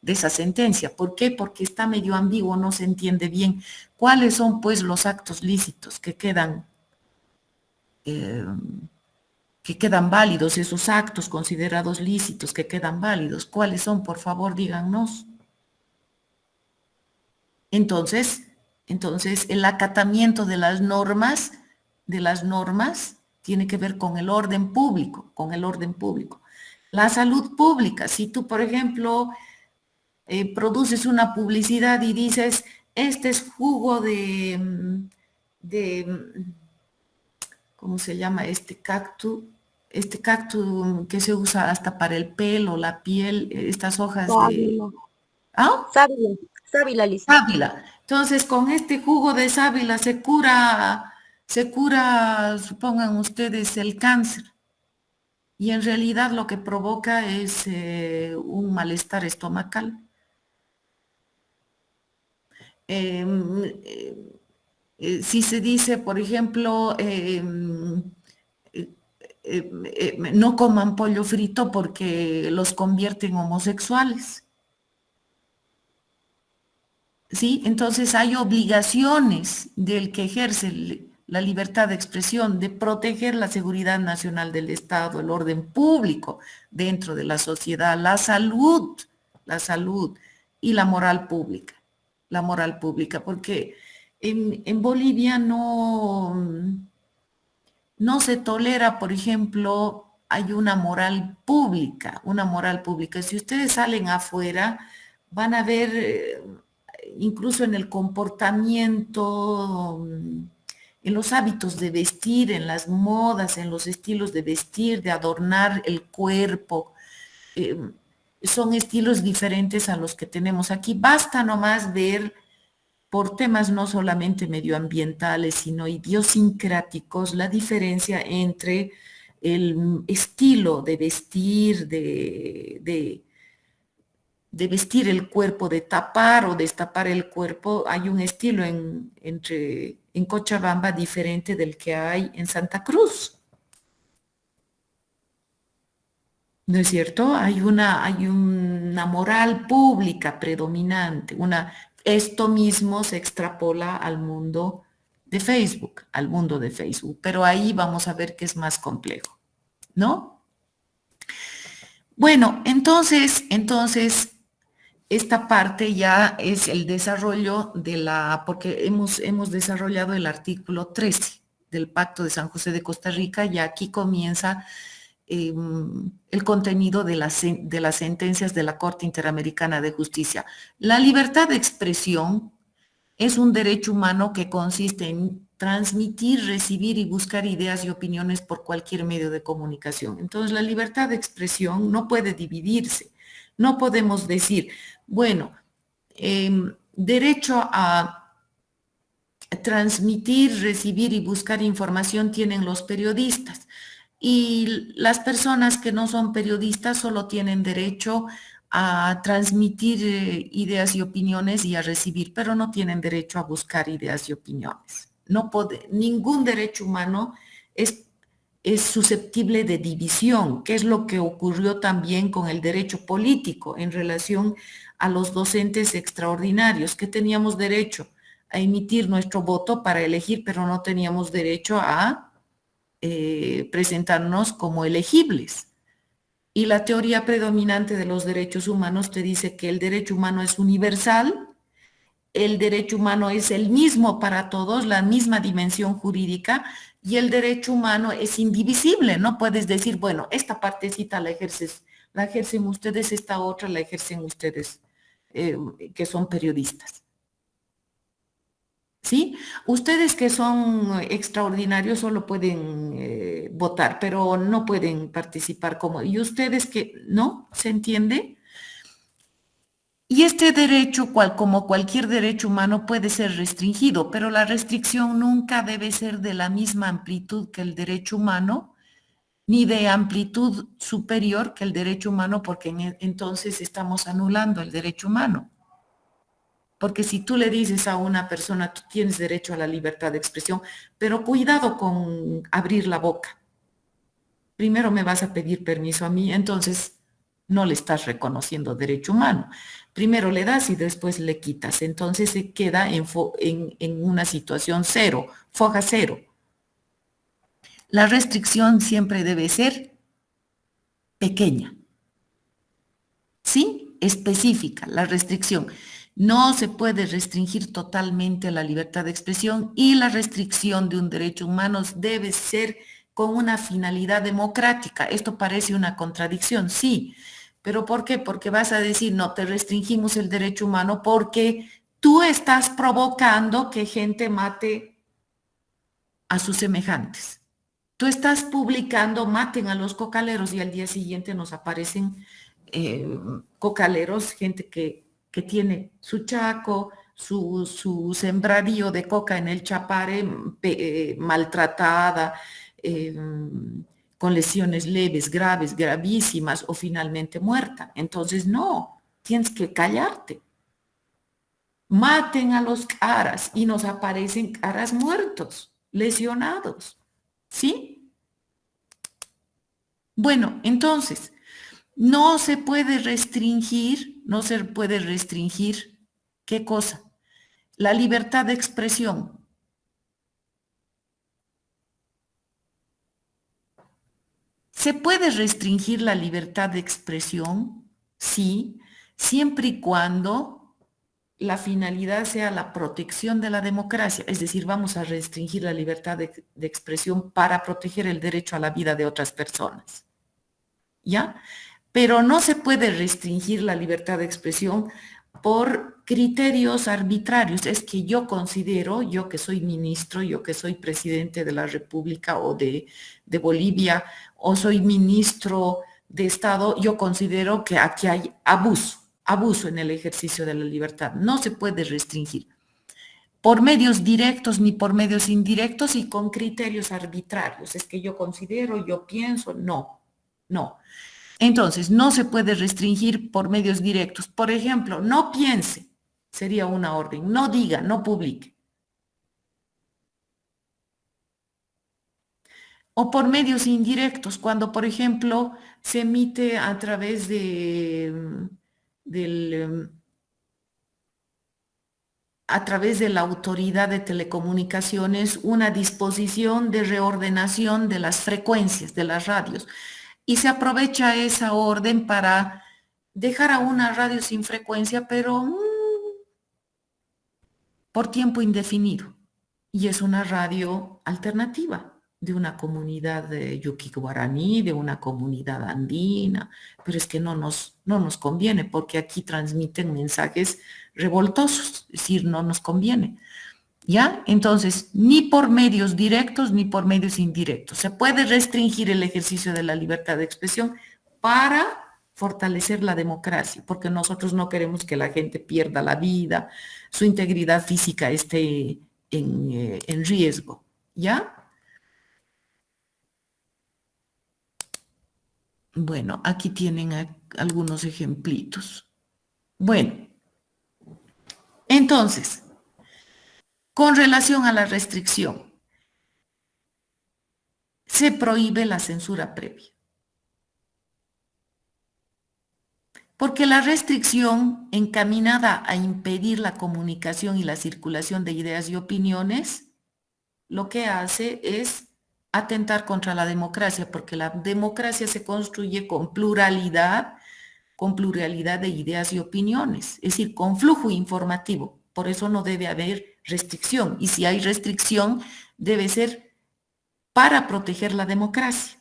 esa sentencia. ¿Por qué? Porque está medio ambiguo, no se entiende bien cuáles son pues los actos lícitos que quedan que quedan válidos, esos actos considerados lícitos que quedan válidos. ¿Cuáles son? Por favor, díganos. Entonces, el acatamiento de las normas tiene que ver con el orden público, La salud pública, si tú, por ejemplo, produces una publicidad y dices, este es jugo ¿cómo se llama? Este cactus que se usa hasta para el pelo, la piel, estas hojas de... Sábila. ¿Ah? Sábila, Lisa. Sábila. Entonces, con este jugo de sábila se cura, supongan ustedes, el cáncer. Y en realidad lo que provoca es un malestar estomacal. Si se dice, por ejemplo, no coman pollo frito porque los convierte en homosexuales. ¿Sí? Entonces hay obligaciones del que ejerce la libertad de expresión de proteger la seguridad nacional del Estado, el orden público dentro de la sociedad, la salud y la moral pública, porque en Bolivia no se tolera, por ejemplo, hay una moral pública. Si ustedes salen afuera, van a ver, incluso en el comportamiento, en los hábitos de vestir, en las modas, en los estilos de vestir, de adornar el cuerpo, son estilos diferentes a los que tenemos aquí. Basta nomás ver, por temas no solamente medioambientales, sino idiosincráticos, la diferencia entre el estilo de vestir, de vestir el cuerpo, de tapar o destapar el cuerpo. Hay un estilo en Cochabamba diferente del que hay en Santa Cruz. ¿No es cierto? Hay una moral pública predominante, esto mismo se extrapola al mundo de Facebook, pero ahí vamos a ver que es más complejo, ¿no? Bueno, entonces, esta parte ya es el desarrollo porque hemos desarrollado el artículo 13 del Pacto de San José de Costa Rica, y aquí comienza el contenido de las sentencias de la Corte Interamericana de Justicia. La libertad de expresión es un derecho humano que consiste en transmitir, recibir y buscar ideas y opiniones por cualquier medio de comunicación. Entonces, la libertad de expresión no puede dividirse. No podemos decir, bueno, derecho a transmitir, recibir y buscar información tienen los periodistas, y las personas que no son periodistas solo tienen derecho a transmitir ideas y opiniones y a recibir, pero no tienen derecho a buscar ideas y opiniones. Ningún derecho humano es susceptible de división, que es lo que ocurrió también con el derecho político en relación a los docentes extraordinarios, que teníamos derecho a emitir nuestro voto para elegir, pero no teníamos derecho a presentarnos como elegibles. Y la teoría predominante de los derechos humanos te dice que el derecho humano es universal, el derecho humano es el mismo para todos, la misma dimensión jurídica, y el derecho humano es indivisible. No puedes decir, bueno, esta partecita la ejercen ustedes, esta otra la ejercen ustedes, que son periodistas. ¿Sí? Ustedes que son extraordinarios solo pueden votar, pero no pueden participar y ustedes que, ¿no? ¿Se entiende? Y este derecho, como cualquier derecho humano, puede ser restringido, pero la restricción nunca debe ser de la misma amplitud que el derecho humano, ni de amplitud superior que el derecho humano, porque entonces estamos anulando el derecho humano. Porque si tú le dices a una persona, tú tienes derecho a la libertad de expresión, pero cuidado con abrir la boca. Primero me vas a pedir permiso a mí, entonces no le estás reconociendo derecho humano. Primero le das y después le quitas. Entonces se queda en una situación cero, foja cero. la restricción siempre debe ser pequeña, ¿sí? Específica, la restricción. No se puede restringir totalmente la libertad de expresión y la restricción de un derecho humano debe ser con una finalidad democrática. Esto parece una contradicción, sí, pero ¿por qué? Porque vas a decir, no, te restringimos el derecho humano porque tú estás provocando que gente mate a sus semejantes. Tú estás publicando, maten a los cocaleros y al día siguiente nos aparecen cocaleros, gente que tiene su chaco, su sembradío de coca en el Chapare, maltratada, con lesiones leves, graves, gravísimas o finalmente muerta. Entonces, no, tienes que callarte. Maten a los caras y nos aparecen caras muertos, lesionados, ¿sí? Bueno, entonces, no se puede restringir, ¿qué cosa? La libertad de expresión. ¿Se puede restringir la libertad de expresión? Sí, siempre y cuando la finalidad sea la protección de la democracia, es decir, vamos a restringir la libertad de expresión para proteger el derecho a la vida de otras personas, ¿ya? Pero no se puede restringir la libertad de expresión por criterios arbitrarios. Es que yo considero, yo que soy ministro, yo que soy presidente de la República o de Bolivia, o soy ministro de Estado, yo considero que aquí hay abuso en el ejercicio de la libertad. No se puede restringir por medios directos ni por medios indirectos y con criterios arbitrarios. Es que yo considero, yo pienso, no. Entonces, no se puede restringir por medios directos. Por ejemplo, no piense, sería una orden. No diga, no publique. O por medios indirectos, cuando, por ejemplo, se emite a través a través de la Autoridad de Telecomunicaciones una disposición de reordenación de las frecuencias de las radios. Y se aprovecha esa orden para dejar a una radio sin frecuencia, pero por tiempo indefinido. Y es una radio alternativa de una comunidad de yuqui guaraní, de una comunidad andina, pero es que no nos conviene porque aquí transmiten mensajes revoltosos, es decir, no nos conviene. ¿Ya? Entonces, ni por medios directos ni por medios indirectos. Se puede restringir el ejercicio de la libertad de expresión para fortalecer la democracia, porque nosotros no queremos que la gente pierda la vida, su integridad física esté en riesgo. ¿Ya? Bueno, aquí tienen algunos ejemplitos. Bueno, entonces, con relación a la restricción, se prohíbe la censura previa. Porque la restricción encaminada a impedir la comunicación y la circulación de ideas y opiniones, lo que hace es atentar contra la democracia, porque la democracia se construye con pluralidad de ideas y opiniones, es decir, con flujo informativo. Por eso no debe haber restricción. Y si hay restricción, debe ser para proteger la democracia.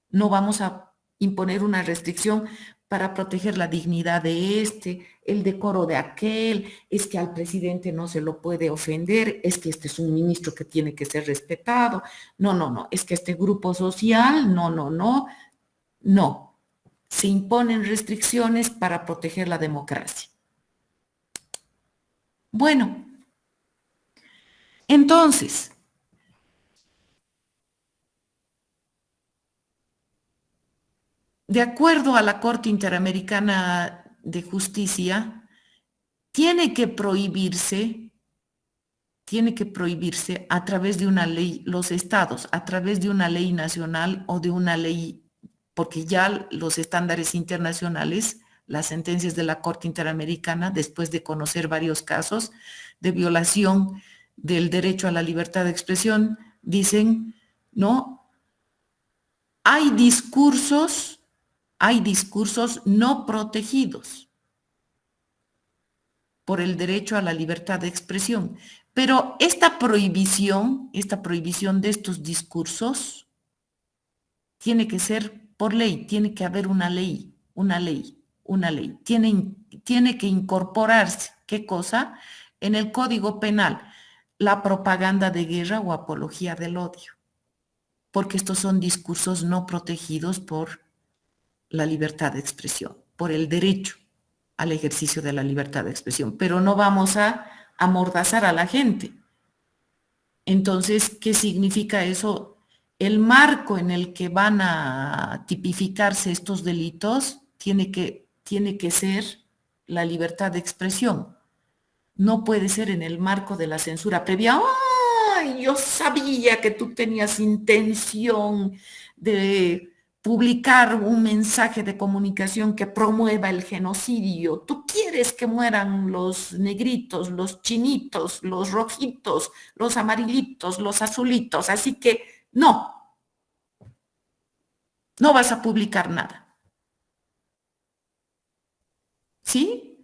No vamos a imponer una restricción para proteger la dignidad de el decoro de aquel, es que al presidente no se lo puede ofender, es que este es un ministro que tiene que ser respetado. No, es que este grupo social, no. Se imponen restricciones para proteger la democracia. Bueno, entonces, de acuerdo a la Corte Interamericana de Justicia, tiene que prohibirse a través de una ley, los estados, a través de una ley nacional o de una ley, porque ya los estándares internacionales, las sentencias de la Corte Interamericana, después de conocer varios casos de violación del derecho a la libertad de expresión, dicen, ¿no? hay discursos no protegidos por el derecho a la libertad de expresión. Pero esta prohibición de estos discursos tiene que ser por ley, tiene que haber una ley. Tiene que incorporarse, ¿qué cosa? En el Código Penal, la propaganda de guerra o apología del odio, porque estos son discursos no protegidos por la libertad de expresión, por el derecho al ejercicio de la libertad de expresión, pero no vamos a amordazar a la gente. Entonces, ¿qué significa eso? El marco en el que van a tipificarse estos delitos tiene que ser la libertad de expresión. No puede ser en el marco de la censura previa. ¡Ay! Yo sabía que tú tenías intención de publicar un mensaje de comunicación que promueva el genocidio. Tú quieres que mueran los negritos, los chinitos, los rojitos, los amarillitos, los azulitos. Así que no vas a publicar nada. ¿Sí?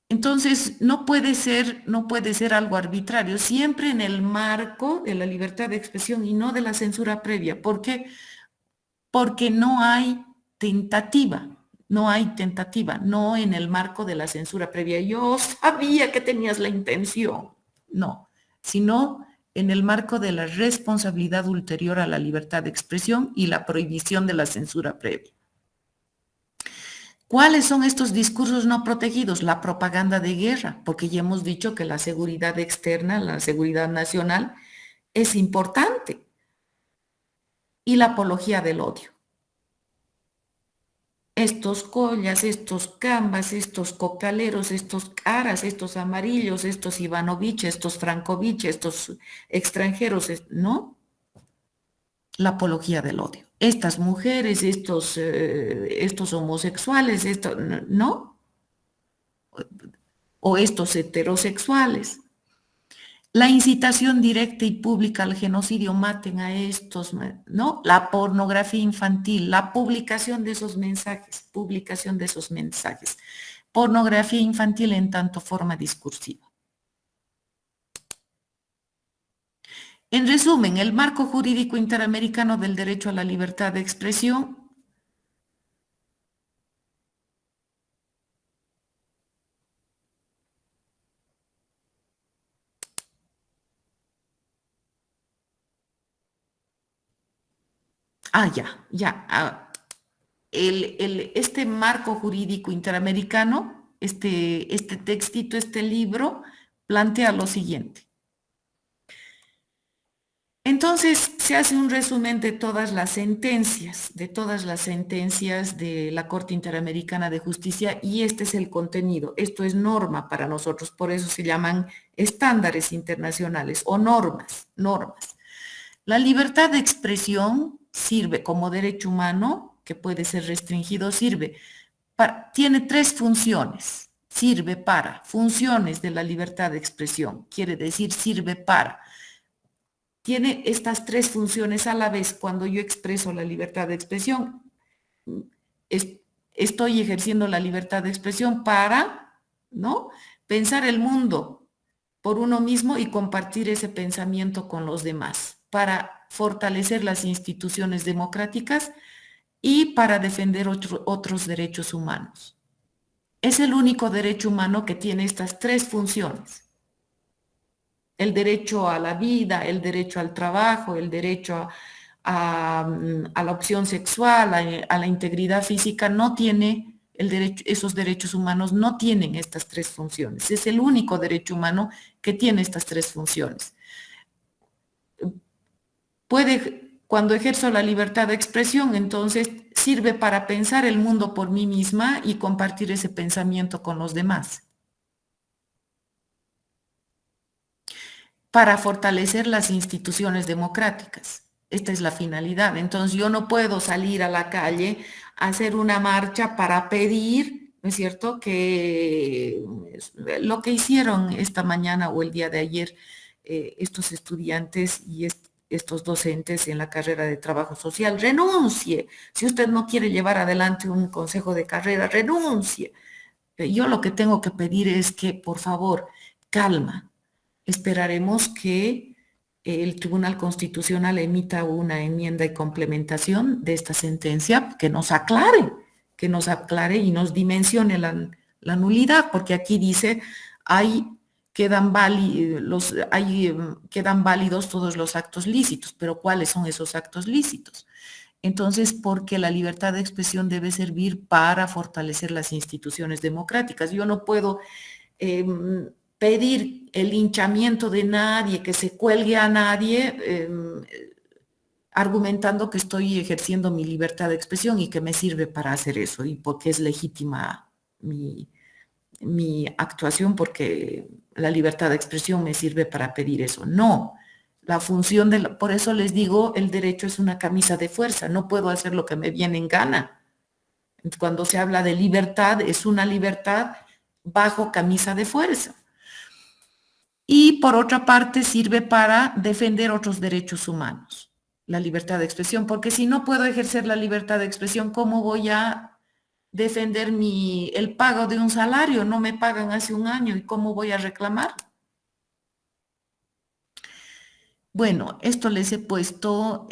Entonces, no puede ser algo arbitrario, siempre en el marco de la libertad de expresión y no de la censura previa. ¿Por qué? Porque no hay tentativa, no en el marco de la censura previa. Yo sabía que tenías la intención, no, sino en el marco de la responsabilidad ulterior a la libertad de expresión y la prohibición de la censura previa. ¿Cuáles son estos discursos no protegidos? La propaganda de guerra, porque ya hemos dicho que la seguridad externa, la seguridad nacional, es importante. Y la apología del odio. Estos collas, estos cambas, estos cocaleros, estos caras, estos amarillos, estos Ivanovich, estos Frankovich, estos extranjeros, ¿no? La apología del odio. Estas mujeres, estos homosexuales, ¿no? O estos heterosexuales. La incitación directa y pública al genocidio, maten a estos, ¿no? La pornografía infantil, la publicación de esos mensajes. Pornografía infantil en tanto forma discursiva. En resumen, el marco jurídico interamericano del derecho a la libertad de expresión este marco jurídico interamericano, este textito, este libro, plantea lo siguiente. Entonces, se hace un resumen de todas las sentencias de la Corte Interamericana de Justicia, y este es el contenido. Esto es norma para nosotros, por eso se llaman estándares internacionales o normas. La libertad de expresión sirve como derecho humano, que puede ser restringido, tiene tres funciones. Sirve para funciones de la libertad de expresión, quiere decir tiene estas tres funciones a la vez. Cuando yo expreso la libertad de expresión, estoy ejerciendo la libertad de expresión para, ¿no?, pensar el mundo por uno mismo y compartir ese pensamiento con los demás, para fortalecer las instituciones democráticas y para defender otros derechos humanos. Es el único derecho humano que tiene estas tres funciones. El derecho a la vida, el derecho al trabajo, el derecho a la opción sexual, a la integridad física, no tiene esos derechos humanos no tienen estas tres funciones. Es el único derecho humano que tiene estas tres funciones. Cuando ejerzo la libertad de expresión, entonces sirve para pensar el mundo por mí misma y compartir ese pensamiento con los demás. Para fortalecer las instituciones democráticas. Esta es la finalidad. Entonces yo no puedo salir a la calle a hacer una marcha para pedir, ¿no es cierto?, que lo que hicieron esta mañana o el día de ayer estos estudiantes y estos docentes en la carrera de trabajo social. Renuncie. Si usted no quiere llevar adelante un consejo de carrera, renuncie. Yo lo que tengo que pedir es que, por favor, calma. Esperaremos que el Tribunal Constitucional emita una enmienda y complementación de esta sentencia que nos aclare y nos dimensione la nulidad, porque aquí dice, quedan válidos todos los actos lícitos, pero ¿cuáles son esos actos lícitos? Entonces, porque la libertad de expresión debe servir para fortalecer las instituciones democráticas. Yo no puedo pedir el linchamiento de nadie, que se cuelgue a nadie, argumentando que estoy ejerciendo mi libertad de expresión y que me sirve para hacer eso, y porque es legítima mi actuación, porque la libertad de expresión me sirve para pedir eso. No. La función por eso les digo, el derecho es una camisa de fuerza, no puedo hacer lo que me viene en gana. Cuando se habla de libertad, es una libertad bajo camisa de fuerza. Y por otra parte sirve para defender otros derechos humanos, la libertad de expresión, porque si no puedo ejercer la libertad de expresión, ¿cómo voy a defender el pago de un salario? No me pagan hace un año, ¿y cómo voy a reclamar? Bueno, esto les he puesto,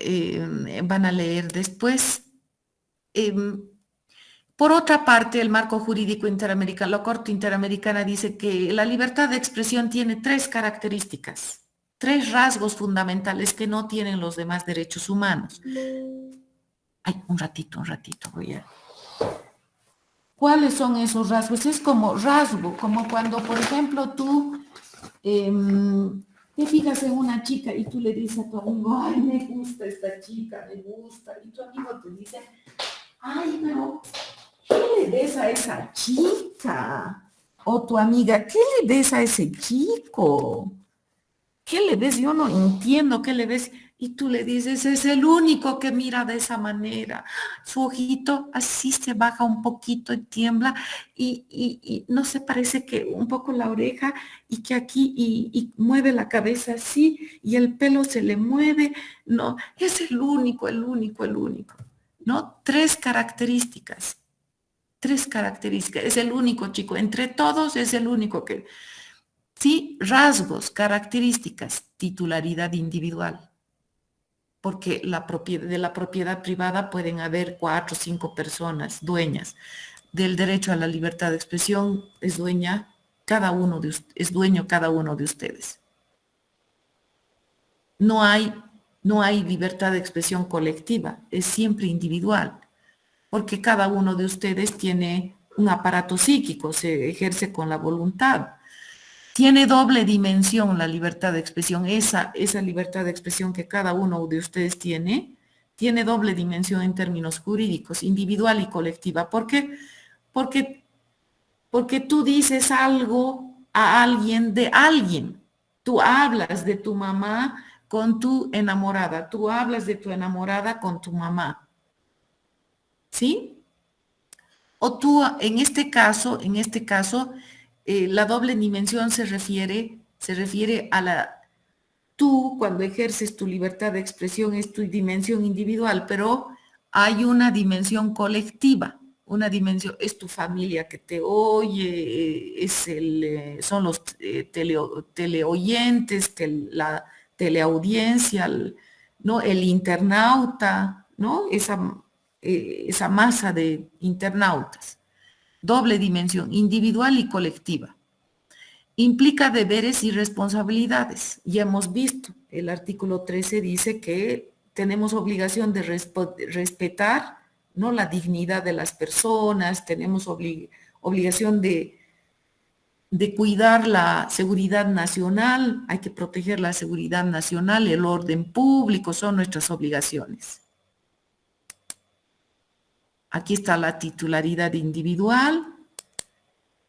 van a leer después. Por otra parte, el marco jurídico interamericano, la Corte Interamericana dice que la libertad de expresión tiene 3 características, 3 rasgos fundamentales que no tienen los demás derechos humanos. Ay, un ratito, voy a... ¿Cuáles son esos rasgos? Es como cuando, por ejemplo, tú... te fijas en una chica y tú le dices a tu amigo, ay, me gusta esta chica, me gusta, y tu amigo te dice, ay, pero, ¿qué le ves a esa chica? O tu amiga, ¿qué le ves a ese chico? ¿Qué le ves? Yo no entiendo qué le ves. Y tú le dices, es el único que mira de esa manera. Su ojito así se baja un poquito y tiembla y no se parece que un poco la oreja y que aquí y mueve la cabeza así y el pelo se le mueve. No, es el único. ¿No? 3 características. Es el único chico. Entre todos es el único que... Sí, rasgos, características, titularidad individual. Porque de la propiedad privada pueden haber 4 o 5 personas dueñas. Del derecho a la libertad de expresión es dueño cada uno de ustedes. No hay libertad de expresión colectiva, es siempre individual, porque cada uno de ustedes tiene un aparato psíquico, se ejerce con la voluntad. Tiene doble dimensión la libertad de expresión, esa libertad de expresión que cada uno de ustedes tiene doble dimensión en términos jurídicos, individual y colectiva. ¿Por qué? Porque tú dices algo a alguien de alguien. Tú hablas de tu mamá con tu enamorada, tú hablas de tu enamorada con tu mamá. ¿Sí? O tú, en este caso, la doble dimensión se refiere tú cuando ejerces tu libertad de expresión es tu dimensión individual, pero hay una dimensión colectiva, es tu familia que te oye, son los teleoyentes, la teleaudiencia, ¿no? El internauta, ¿no? Esa masa de internautas. Doble dimensión, individual y colectiva. Implica deberes y responsabilidades. Ya hemos visto, el artículo 13 dice que tenemos obligación de respetar, ¿no?, la dignidad de las personas, tenemos obligación de cuidar la seguridad nacional, hay que proteger la seguridad nacional, el orden público, son nuestras obligaciones. Aquí está la titularidad individual,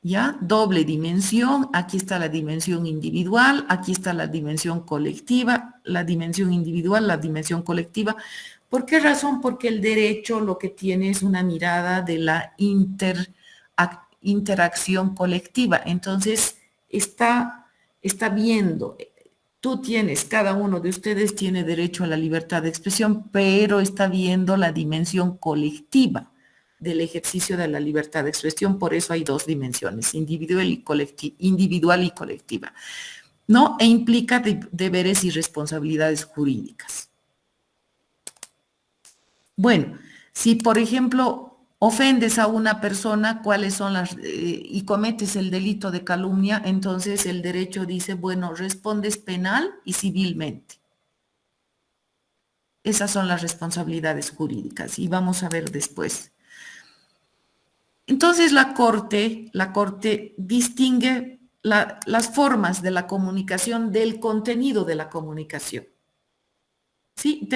¿ya? Doble dimensión, aquí está la dimensión individual, aquí está la dimensión colectiva, la dimensión individual, la dimensión colectiva. ¿Por qué razón? Porque el derecho lo que tiene es una mirada de la interacción colectiva. Entonces, está viendo Cada uno de ustedes tiene derecho a la libertad de expresión, pero está viendo la dimensión colectiva del ejercicio de la libertad de expresión. Por eso hay dos dimensiones, individual y colectiva, ¿no? E implica deberes y responsabilidades jurídicas. Bueno, si por ejemplo ofendes a una persona, cuáles son y cometes el delito de calumnia, entonces el derecho dice, bueno, respondes penal y civilmente. Esas son las responsabilidades jurídicas y vamos a ver después. Entonces la Corte distingue las formas de la comunicación del contenido de la comunicación. ¿Sí?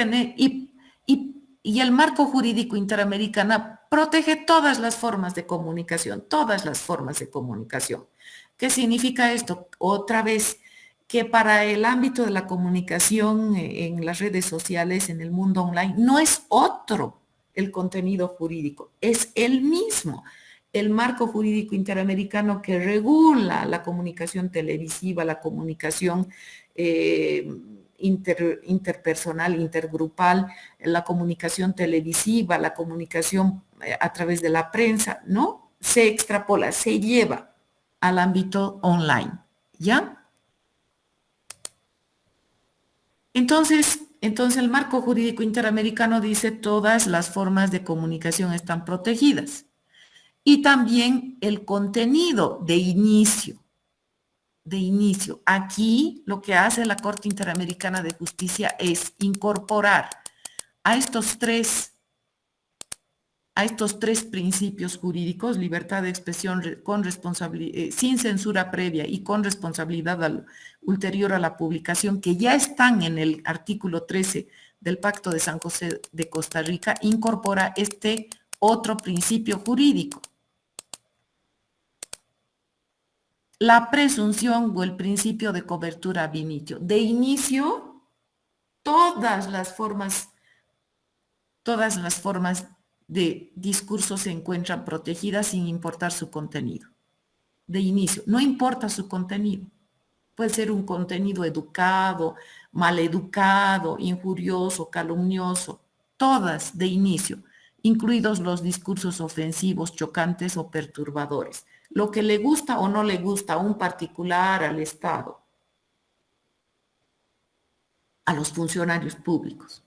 Y el marco jurídico interamericano protege todas las formas de comunicación, todas las formas de comunicación. ¿Qué significa esto? Otra vez, que para el ámbito de la comunicación en las redes sociales, en el mundo online, no es otro el contenido jurídico, es el mismo. El marco jurídico interamericano que regula la comunicación televisiva, la comunicación interpersonal, intergrupal, la comunicación televisiva, la comunicación a través de la prensa, ¿no? Se extrapola, se lleva al ámbito online, ¿ya? Entonces el marco jurídico interamericano dice todas las formas de comunicación están protegidas y también el contenido de inicio. Aquí lo que hace la Corte Interamericana de Justicia es incorporar a estos tres principios jurídicos, libertad de expresión con sin censura previa y con responsabilidad ulterior a la publicación, que ya están en el artículo 13 del Pacto de San José de Costa Rica, incorpora este otro principio jurídico. La presunción o el principio de cobertura ab initio. De inicio, todas las formas de discurso se encuentran protegidas sin importar su contenido. De inicio, no importa su contenido. Puede ser un contenido educado, maleducado, injurioso, calumnioso. Todas de inicio, incluidos los discursos ofensivos, chocantes o perturbadores. Lo que le gusta o no le gusta a un particular, al Estado, a los funcionarios públicos.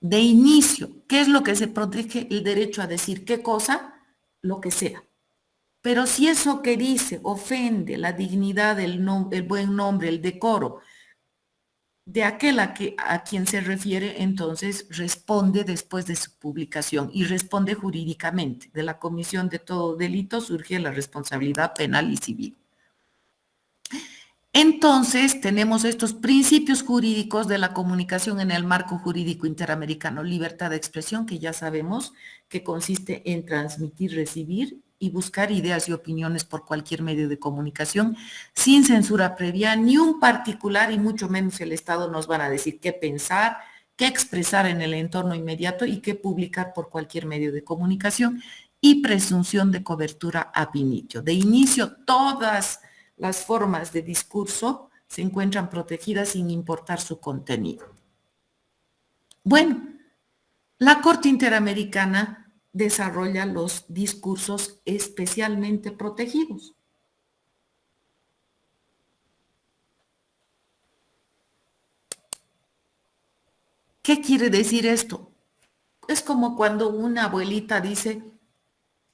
De inicio, ¿qué es lo que se protege? El derecho a decir qué cosa, lo que sea. Pero si eso que dice ofende la dignidad, el buen nombre, el decoro de aquel a quien se refiere, entonces responde después de su publicación y responde jurídicamente. De la comisión de todo delito surge la responsabilidad penal y civil. Entonces, tenemos estos principios jurídicos de la comunicación en el marco jurídico interamericano. Libertad de expresión, que ya sabemos que consiste en transmitir, recibir y buscar ideas y opiniones por cualquier medio de comunicación, sin censura previa. Ni un particular y mucho menos el Estado nos van a decir qué pensar, qué expresar en el entorno inmediato y qué publicar por cualquier medio de comunicación. Y presunción de cobertura ab initio. De inicio, todas las formas de discurso se encuentran protegidas sin importar su contenido. Bueno, la Corte Interamericana desarrolla los discursos especialmente protegidos. ¿Qué quiere decir esto? Es como cuando una abuelita dice,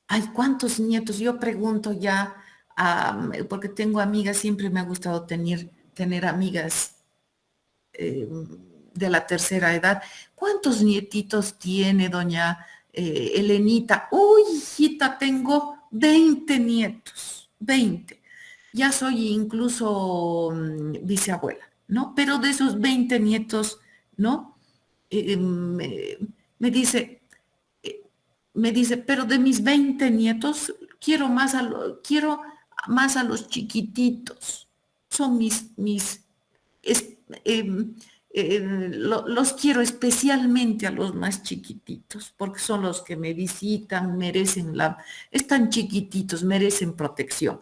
ay, ¿cuántos nietos? Yo pregunto ya, porque tengo amigas, siempre me ha gustado tener amigas de la tercera edad. ¿Cuántos nietitos tiene doña Elenita? Uy, hijita, tengo 20 nietos, 20. Ya soy incluso bisabuela, ¿no? Pero de esos 20 nietos, ¿no? Me dice, pero de mis 20 nietos quiero más a los chiquititos. Son los quiero especialmente a los más chiquititos, porque son los que me visitan, están chiquititos, merecen protección.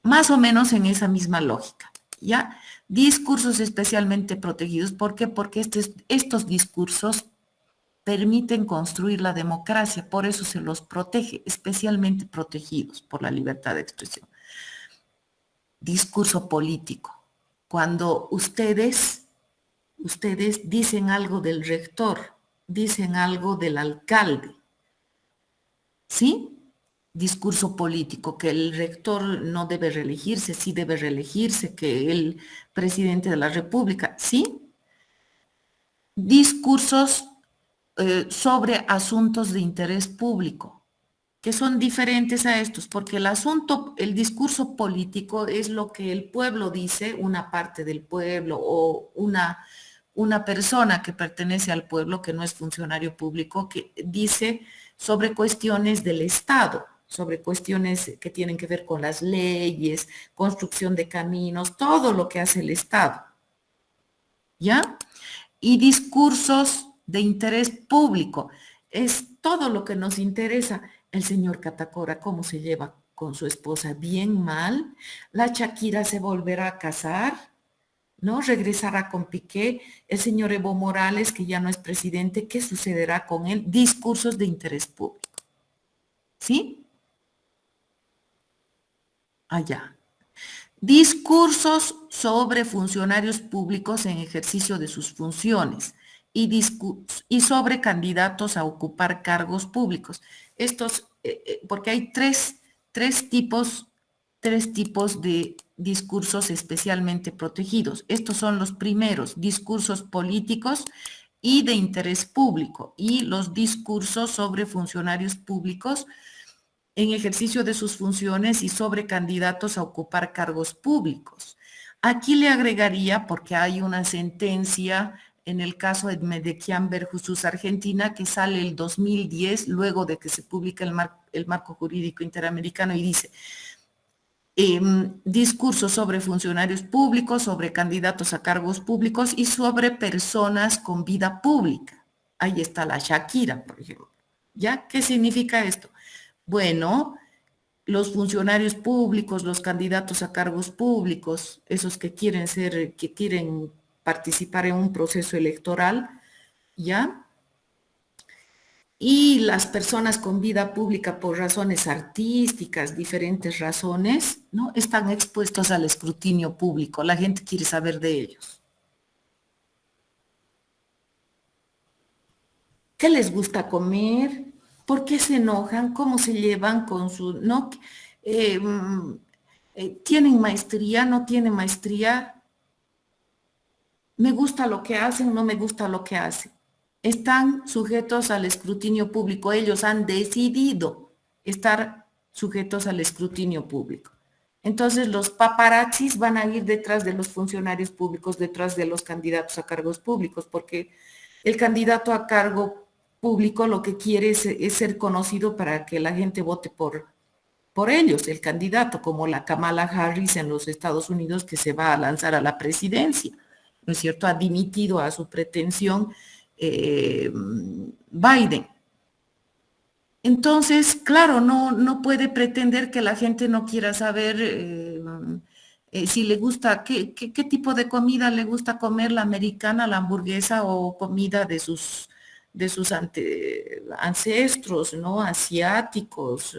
Más o menos en esa misma lógica, ¿ya? Discursos especialmente protegidos. ¿Por qué? Porque estos discursos permiten construir la democracia, por eso se los protege, especialmente protegidos por la libertad de expresión. Discurso político. Cuando ustedes dicen algo del rector, dicen algo del alcalde, ¿sí? Discurso político, que el rector no debe reelegirse, sí debe reelegirse, que el presidente de la República, ¿sí? Discursos sobre asuntos de interés público, que son diferentes a estos, porque el discurso político es lo que el pueblo dice, una parte del pueblo o una persona que pertenece al pueblo, que no es funcionario público, que dice sobre cuestiones del Estado, sobre cuestiones que tienen que ver con las leyes, construcción de caminos, todo lo que hace el Estado. ¿Ya? Y discursos de interés público. Es todo lo que nos interesa. El señor Catacora, cómo se lleva con su esposa, bien, mal. La Shakira se volverá a casar, ¿no? Regresará con Piqué. El señor Evo Morales, que ya no es presidente, ¿qué sucederá con él? Discursos de interés público. ¿Sí? Allá. Discursos sobre funcionarios públicos en ejercicio de sus funciones y sobre candidatos a ocupar cargos públicos. Porque hay tres tipos de discursos especialmente protegidos. Estos son los primeros, discursos políticos y de interés público, y los discursos sobre funcionarios públicos en ejercicio de sus funciones y sobre candidatos a ocupar cargos públicos. Aquí le agregaría, porque hay una sentencia en el caso de Medequian versus Argentina, que sale el 2010, luego de que se publica el marco jurídico interamericano, y dice, discursos sobre funcionarios públicos, sobre candidatos a cargos públicos y sobre personas con vida pública. Ahí está la Shakira, por ejemplo. ¿Ya? ¿Qué significa esto? Bueno, los funcionarios públicos, los candidatos a cargos públicos, esos que quieren participar en un proceso electoral, ¿ya? Y las personas con vida pública por razones artísticas, diferentes razones, ¿no? Están expuestos al escrutinio público. La gente quiere saber de ellos. ¿Qué les gusta comer? ¿Por qué se enojan? ¿Cómo se llevan con su... ¿no? ¿Tienen maestría? ¿No tienen maestría? ¿Me gusta lo que hacen? ¿No me gusta lo que hacen? Están sujetos al escrutinio público. Ellos han decidido estar sujetos al escrutinio público. Entonces los paparazzis van a ir detrás de los funcionarios públicos, detrás de los candidatos a cargos públicos, porque el candidato a cargo público lo que quiere es ser conocido para que la gente vote por ellos, el candidato, como la Kamala Harris en los Estados Unidos, que se va a lanzar a la presidencia, ¿no es cierto? Ha dimitido a su pretensión Biden. Entonces, claro, no puede pretender que la gente no quiera saber si le gusta, qué tipo de comida le gusta comer, la americana, la hamburguesa o comida de sus ancestros, ¿no? Asiáticos,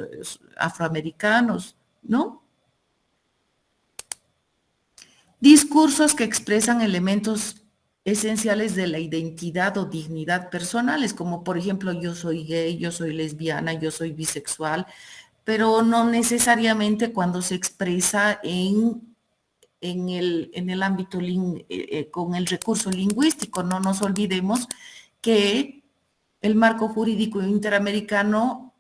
afroamericanos, ¿no? Discursos que expresan elementos esenciales de la identidad o dignidad personales, como por ejemplo, yo soy gay, yo soy lesbiana, yo soy bisexual, pero no necesariamente cuando se expresa en el ámbito con el recurso lingüístico. No nos olvidemos que el marco jurídico interamericano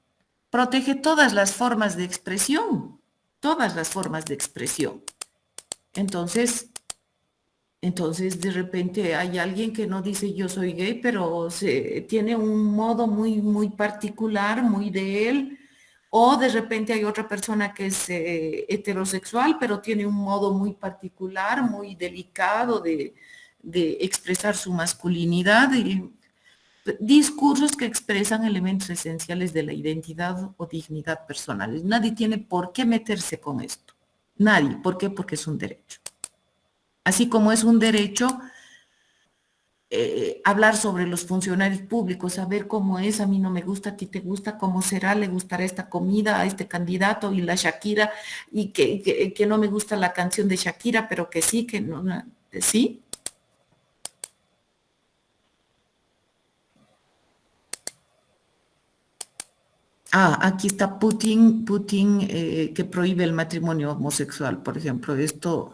protege todas las formas de expresión, todas las formas de expresión. Entonces de repente hay alguien que no dice yo soy gay, pero tiene un modo muy, muy particular, muy de él, o de repente hay otra persona que es heterosexual, pero tiene un modo muy particular, muy delicado de expresar su masculinidad. Y discursos que expresan elementos esenciales de la identidad o dignidad personales. Nadie tiene por qué meterse con esto. Nadie. ¿Por qué? Porque es un derecho. Así como es un derecho hablar sobre los funcionarios públicos, saber cómo es, a mí no me gusta, a ti te gusta, cómo será, le gustará esta comida a este candidato y la Shakira, y que no me gusta la canción de Shakira, pero que sí, que no, sí. Aquí está Putin que prohíbe el matrimonio homosexual, por ejemplo. Esto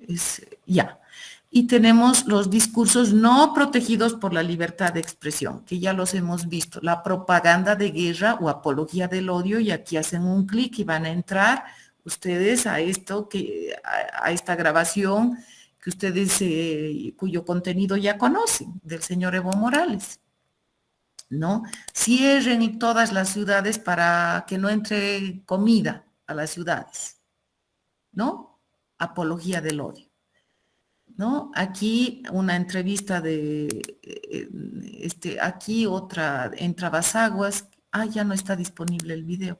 es ya. Y tenemos los discursos no protegidos por la libertad de expresión, que ya los hemos visto. La propaganda de guerra o apología del odio, y aquí hacen un clic y van a entrar ustedes a esto, a esta grabación que ustedes, cuyo contenido ya conocen, del señor Evo Morales. ¿No? Cierren todas las ciudades para que no entre comida a las ciudades, ¿no? Apología del odio, ¿no? Aquí una entrevista aquí otra en Trabasaguas, ya no está disponible el video.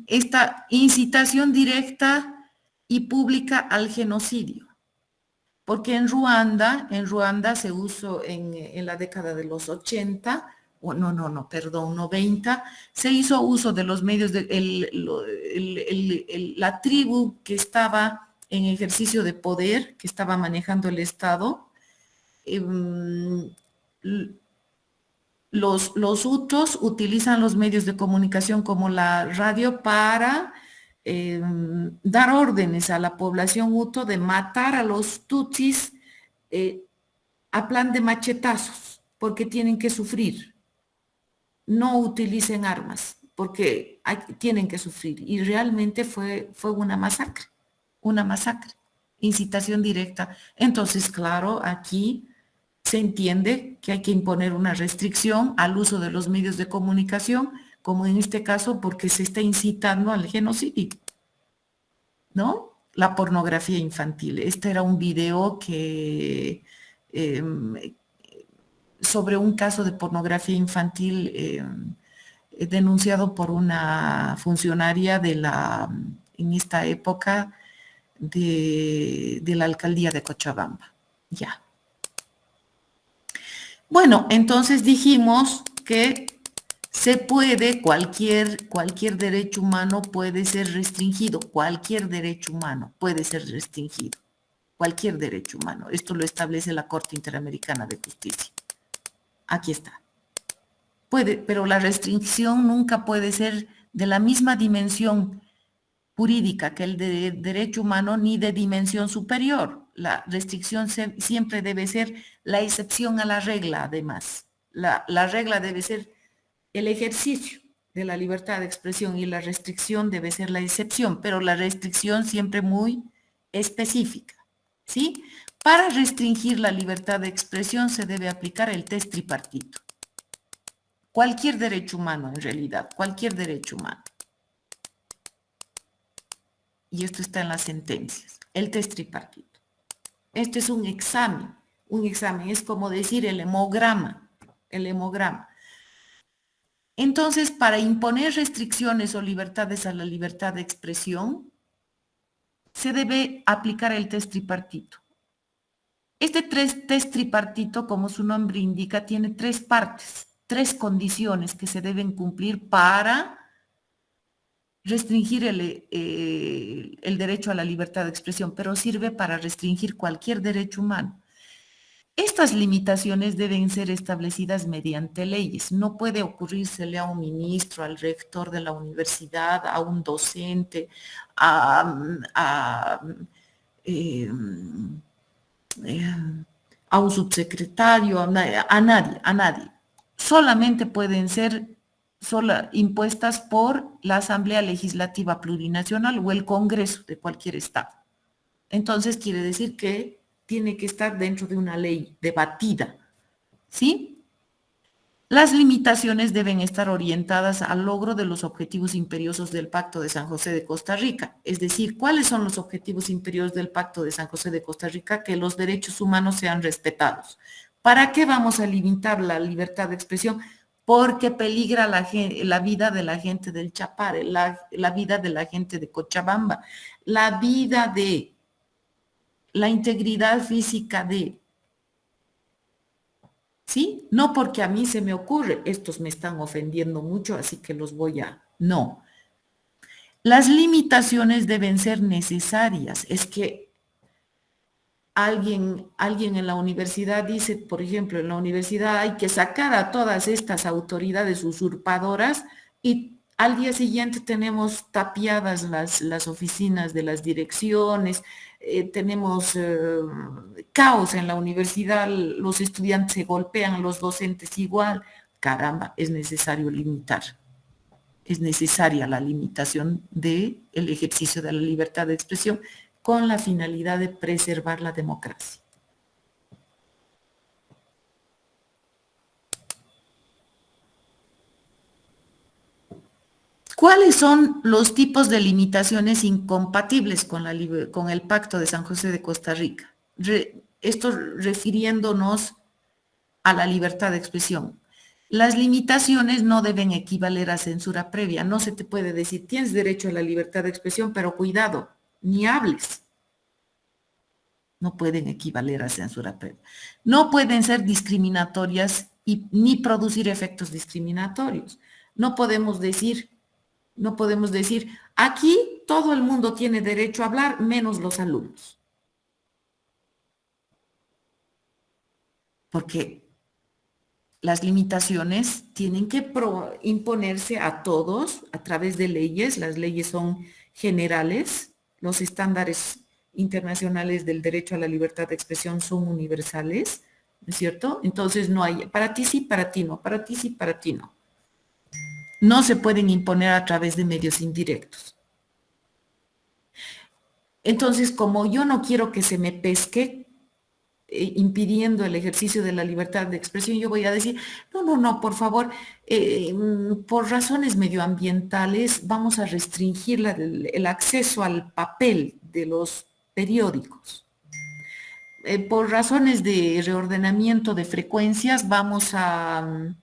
Esta incitación directa y pública al genocidio. Porque en Ruanda se usó en la década de los 80, perdón, 90, se hizo uso de los medios, la tribu que estaba en ejercicio de poder, que estaba manejando el Estado, los hutus utilizan los medios de comunicación como la radio para dar órdenes a la población hutu de matar a los tutsis a plan de machetazos, porque tienen que sufrir. No utilicen armas, porque tienen que sufrir. Y realmente fue una masacre, incitación directa. Entonces, claro, aquí se entiende que hay que imponer una restricción al uso de los medios de comunicación, como en este caso, porque se está incitando al genocidio, ¿no? La pornografía infantil. Este era un video sobre un caso de pornografía infantil denunciado por una funcionaria en esta época de la alcaldía de Cochabamba. Ya. Bueno, entonces dijimos que se puede, cualquier derecho humano puede ser restringido, cualquier derecho humano puede ser restringido, cualquier derecho humano. Esto lo establece la Corte Interamericana de Justicia. Aquí está. Puede, pero la restricción nunca puede ser de la misma dimensión jurídica que el de derecho humano ni de dimensión superior. La restricción siempre debe ser la excepción a la regla, además. La regla debe ser el ejercicio de la libertad de expresión y la restricción debe ser la excepción, pero la restricción siempre muy específica, ¿sí? Para restringir la libertad de expresión se debe aplicar el test tripartito. Cualquier derecho humano, en realidad, cualquier derecho humano. Y esto está en las sentencias, el test tripartito. Este es un examen, es como decir el hemograma. Entonces, para imponer restricciones o libertades a la libertad de expresión, se debe aplicar el test tripartito. Este test tripartito, como su nombre indica, tiene 3 partes, 3 condiciones que se deben cumplir para restringir el derecho a la libertad de expresión, pero sirve para restringir cualquier derecho humano. Estas limitaciones deben ser establecidas mediante leyes. No puede ocurrírsele a un ministro, al rector de la universidad, a un docente, a un subsecretario, a nadie. Solamente pueden ser impuestas por la Asamblea Legislativa Plurinacional o el Congreso de cualquier estado. Entonces quiere decir que tiene que estar dentro de una ley debatida, ¿sí? Las limitaciones deben estar orientadas al logro de los objetivos imperiosos del Pacto de San José de Costa Rica. Es decir, ¿cuáles son los objetivos imperiosos del Pacto de San José de Costa Rica? Que los derechos humanos sean respetados. ¿Para qué vamos a limitar la libertad de expresión? Porque peligra la vida de la gente del Chapare, la vida de la gente de Cochabamba, la vida de la integridad física de, ¿sí? No porque a mí se me ocurre, estos me están ofendiendo mucho, así que los voy a... No. Las limitaciones deben ser necesarias. Es que alguien en la universidad dice, por ejemplo, en la universidad hay que sacar a todas estas autoridades usurpadoras y al día siguiente tenemos tapiadas las oficinas de las direcciones, tenemos caos en la universidad, los estudiantes se golpean, los docentes igual. Caramba, es necesario limitar. Es necesaria la limitación del ejercicio de la libertad de expresión con la finalidad de preservar la democracia. ¿Cuáles son los tipos de limitaciones incompatibles con el Pacto de San José de Costa Rica? Esto refiriéndonos a la libertad de expresión. Las limitaciones no deben equivaler a censura previa. No se te puede decir, tienes derecho a la libertad de expresión, pero cuidado, ni hables. No pueden equivaler a censura previa. No pueden ser discriminatorias ni producir efectos discriminatorios. No podemos decir, aquí todo el mundo tiene derecho a hablar, menos los alumnos. Porque las limitaciones tienen que imponerse a todos a través de leyes. Las leyes son generales, los estándares internacionales del derecho a la libertad de expresión son universales, ¿no es cierto? Entonces no hay, para ti sí, para ti no, para ti sí, para ti no. No se pueden imponer a través de medios indirectos. Entonces, como yo no quiero que se me pesque, impidiendo el ejercicio de la libertad de expresión, yo voy a decir, no, por favor, por razones medioambientales vamos a restringir el acceso al papel de los periódicos. Por razones de reordenamiento de frecuencias vamos a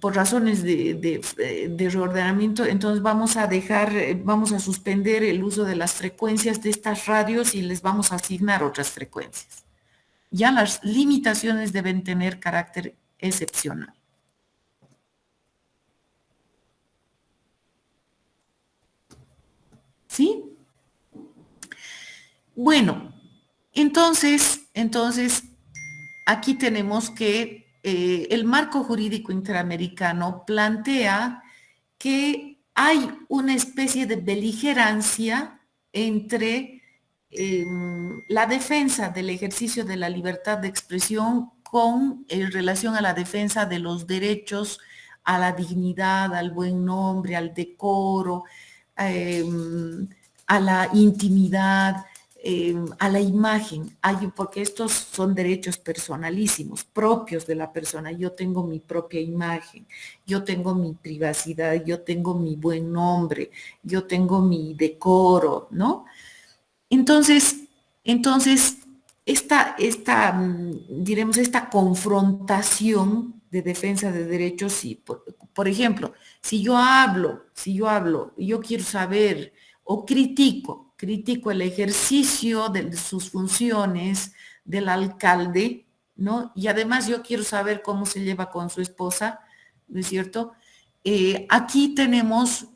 por razones de reordenamiento, entonces vamos a suspender el uso de las frecuencias de estas radios y les vamos a asignar otras frecuencias. Ya las limitaciones deben tener carácter excepcional. ¿Sí? Bueno, entonces, aquí tenemos que el marco jurídico interamericano plantea que hay una especie de beligerancia entre la defensa del ejercicio de la libertad de expresión con relación a la defensa de los derechos a la dignidad, al buen nombre, al decoro, a la intimidad, a la imagen, porque estos son derechos personalísimos, propios de la persona. Yo tengo mi propia imagen, yo tengo mi privacidad, yo tengo mi buen nombre, yo tengo mi decoro, ¿no? Entonces diremos, esta confrontación de defensa de derechos, sí, por ejemplo, si yo hablo, yo quiero saber o critico el ejercicio de sus funciones del alcalde, ¿no? Y además yo quiero saber cómo se lleva con su esposa, ¿no es cierto? Aquí tenemos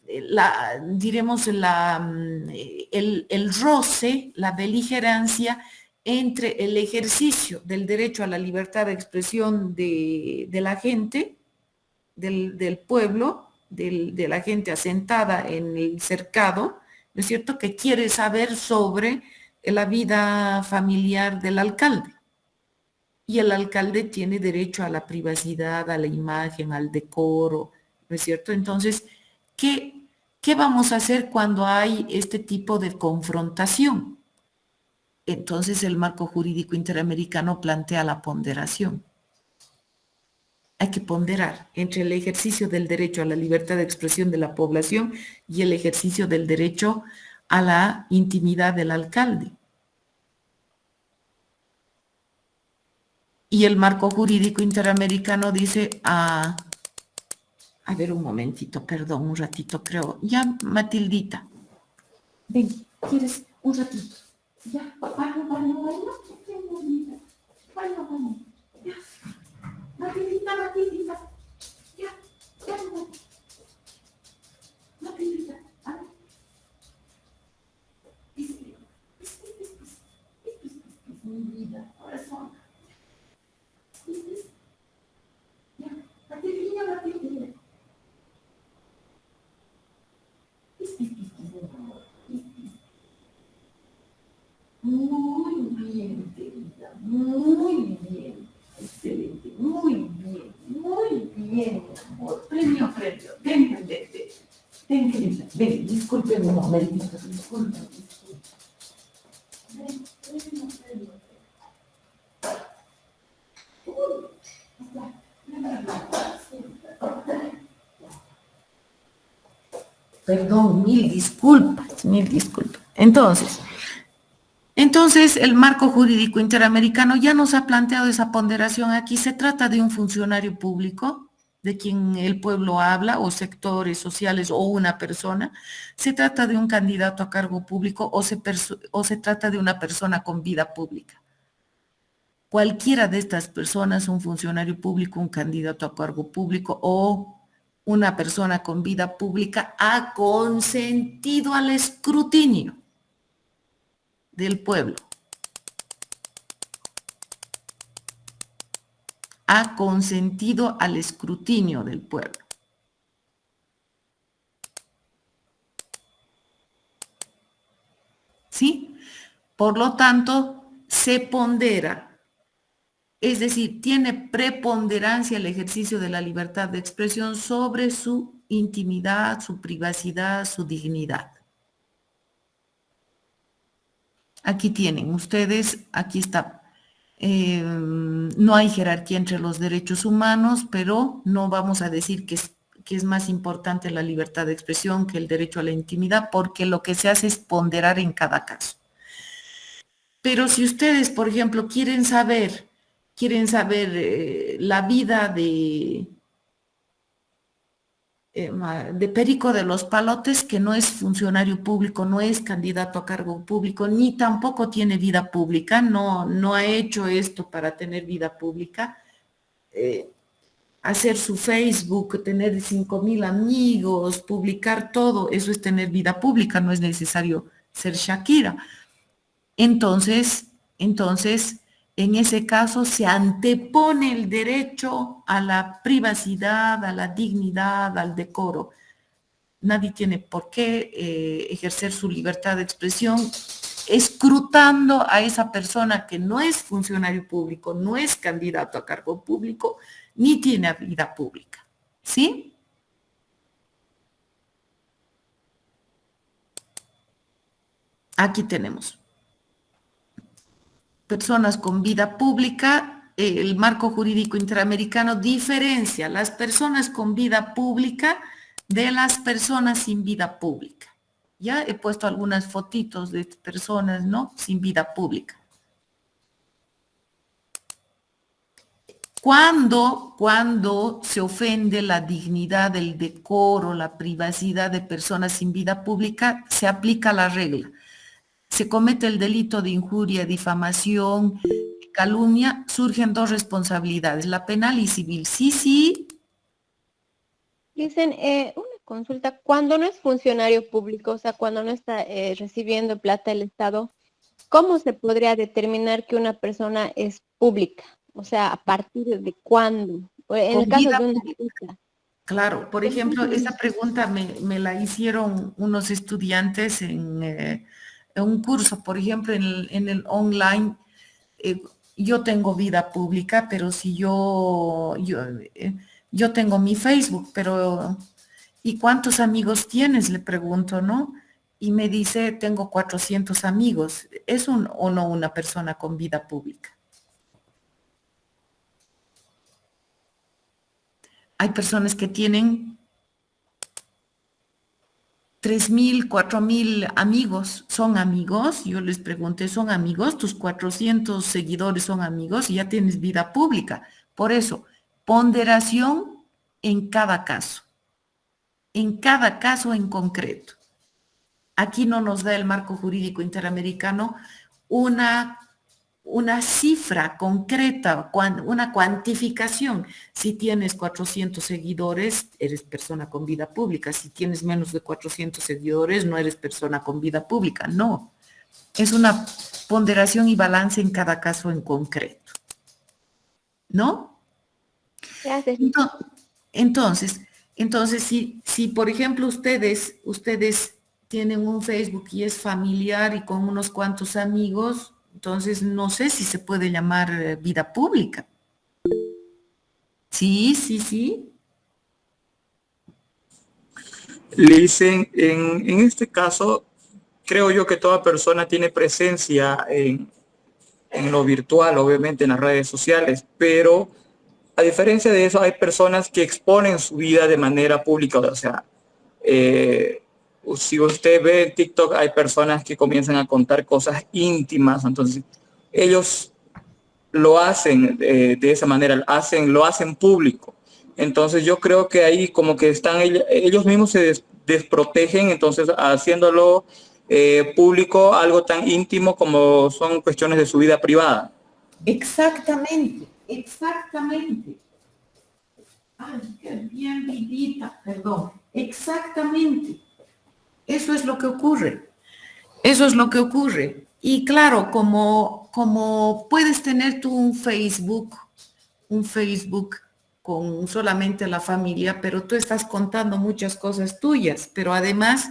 el roce, la beligerancia entre el ejercicio del derecho a la libertad de expresión de la gente, del pueblo, de la gente asentada en el cercado, ¿no es cierto?, que quiere saber sobre la vida familiar del alcalde. Y el alcalde tiene derecho a la privacidad, a la imagen, al decoro, ¿no es cierto? Entonces, ¿qué vamos a hacer cuando hay este tipo de confrontación? Entonces, el marco jurídico interamericano plantea la ponderación. Hay que ponderar entre el ejercicio del derecho a la libertad de expresión de la población y el ejercicio del derecho a la intimidad del alcalde. Y el marco jurídico interamericano dice, A ver, un momentito, perdón, un ratito, creo. Ya, Matildita. Ven, ¿quieres un ratito? Ya, baño, baño, baño. Baño, baño. Ya. Matildita, Matildita. Ya, ya, Matildita. A ver. Pis, pis, pis, pis, pis, pis, pis, pis, pis, mi vida, corazón. Pis, pis. Ya, Matildita, Matildita. Pis, pis, pis, pis, mi amor. Pis, pis. Muy bien, querida, muy bien. Excelente, muy bien, mi amor. Premio, premio. Ven, ven, ven, ven. Ven, querida, ven, disculpen un momentito, disculpen. Ven, premio, premio. Uy, ya, perdón, mil disculpas, mil disculpas. Entonces, el marco jurídico interamericano ya nos ha planteado esa ponderación aquí. Se trata de un funcionario público, de quien el pueblo habla, o sectores sociales, o una persona. Se trata de un candidato a cargo público o se trata de una persona con vida pública. Cualquiera de estas personas, un funcionario público, un candidato a cargo público o una persona con vida pública, ha consentido al escrutinio del pueblo. Ha consentido al escrutinio del pueblo. ¿Sí? Por lo tanto, se pondera, es decir, tiene preponderancia el ejercicio de la libertad de expresión sobre su intimidad, su privacidad, su dignidad. Aquí tienen ustedes, aquí está. No hay jerarquía entre los derechos humanos, pero no vamos a decir que es más importante la libertad de expresión que el derecho a la intimidad, porque lo que se hace es ponderar en cada caso. Pero si ustedes, por ejemplo, quieren saber la vida de Perico de los Palotes, que no es funcionario público, no es candidato a cargo público, ni tampoco tiene vida pública, no ha hecho esto para tener vida pública. Hacer su Facebook, tener 5,000 amigos, publicar todo, eso es tener vida pública, no es necesario ser Shakira. Entonces, en ese caso se antepone el derecho a la privacidad, a la dignidad, al decoro. Nadie tiene por qué ejercer su libertad de expresión escrutando a esa persona que no es funcionario público, no es candidato a cargo público, ni tiene vida pública. ¿Sí? Aquí tenemos. Personas con vida pública, el marco jurídico interamericano diferencia las personas con vida pública de las personas sin vida pública. Ya he puesto algunas fotitos de personas, ¿no? Sin vida pública. Cuando se ofende la dignidad, el decoro, la privacidad de personas sin vida pública, se aplica la regla. Se comete el delito de injuria, difamación, calumnia, surgen dos responsabilidades, la penal y civil. Sí. Dicen, una consulta, cuando no es funcionario público, o sea, cuando no está recibiendo plata del Estado, ¿cómo se podría determinar que una persona es pública? O sea, ¿a partir de cuándo? En el caso de una artista. Claro, por ejemplo, esa pregunta me la hicieron unos estudiantes en un curso, por ejemplo, en el online. Yo tengo vida pública, pero si yo tengo mi Facebook, pero ¿y cuántos amigos tienes? Le pregunto, ¿no? Y me dice, tengo 400 amigos. ¿Es o no una persona con vida pública? Hay personas que tienen 3,000, 4,000 amigos. ¿Son amigos? Yo les pregunté, ¿son amigos? ¿Tus 400 seguidores son amigos? Y ya tienes vida pública. Por eso, ponderación en cada caso. en cada caso en concreto. Aquí no nos da el marco jurídico interamericano una cifra concreta, una cuantificación. Si tienes 400 seguidores, eres persona con vida pública. Si tienes menos de 400 seguidores, no eres persona con vida pública. No, es una ponderación y balance en cada caso en concreto. ¿No? Gracias. Entonces, si por ejemplo ustedes tienen un Facebook y es familiar y con unos cuantos amigos, entonces no sé si se puede llamar vida pública. Sí, sí, sí. Licen, en este caso, creo yo que toda persona tiene presencia en lo virtual, obviamente en las redes sociales, pero a diferencia de eso, hay personas que exponen su vida de manera pública, o sea, si usted ve en TikTok, hay personas que comienzan a contar cosas íntimas, entonces ellos lo hacen de esa manera, lo hacen público. Entonces yo creo que ahí como que están ellos mismos se desprotegen, entonces haciéndolo público, algo tan íntimo como son cuestiones de su vida privada. Exactamente, exactamente. Ay, qué bien vivita, perdón. Exactamente. Eso es lo que ocurre. Eso es lo que ocurre. Y claro, como puedes tener tú un Facebook con solamente la familia, pero tú estás contando muchas cosas tuyas, pero además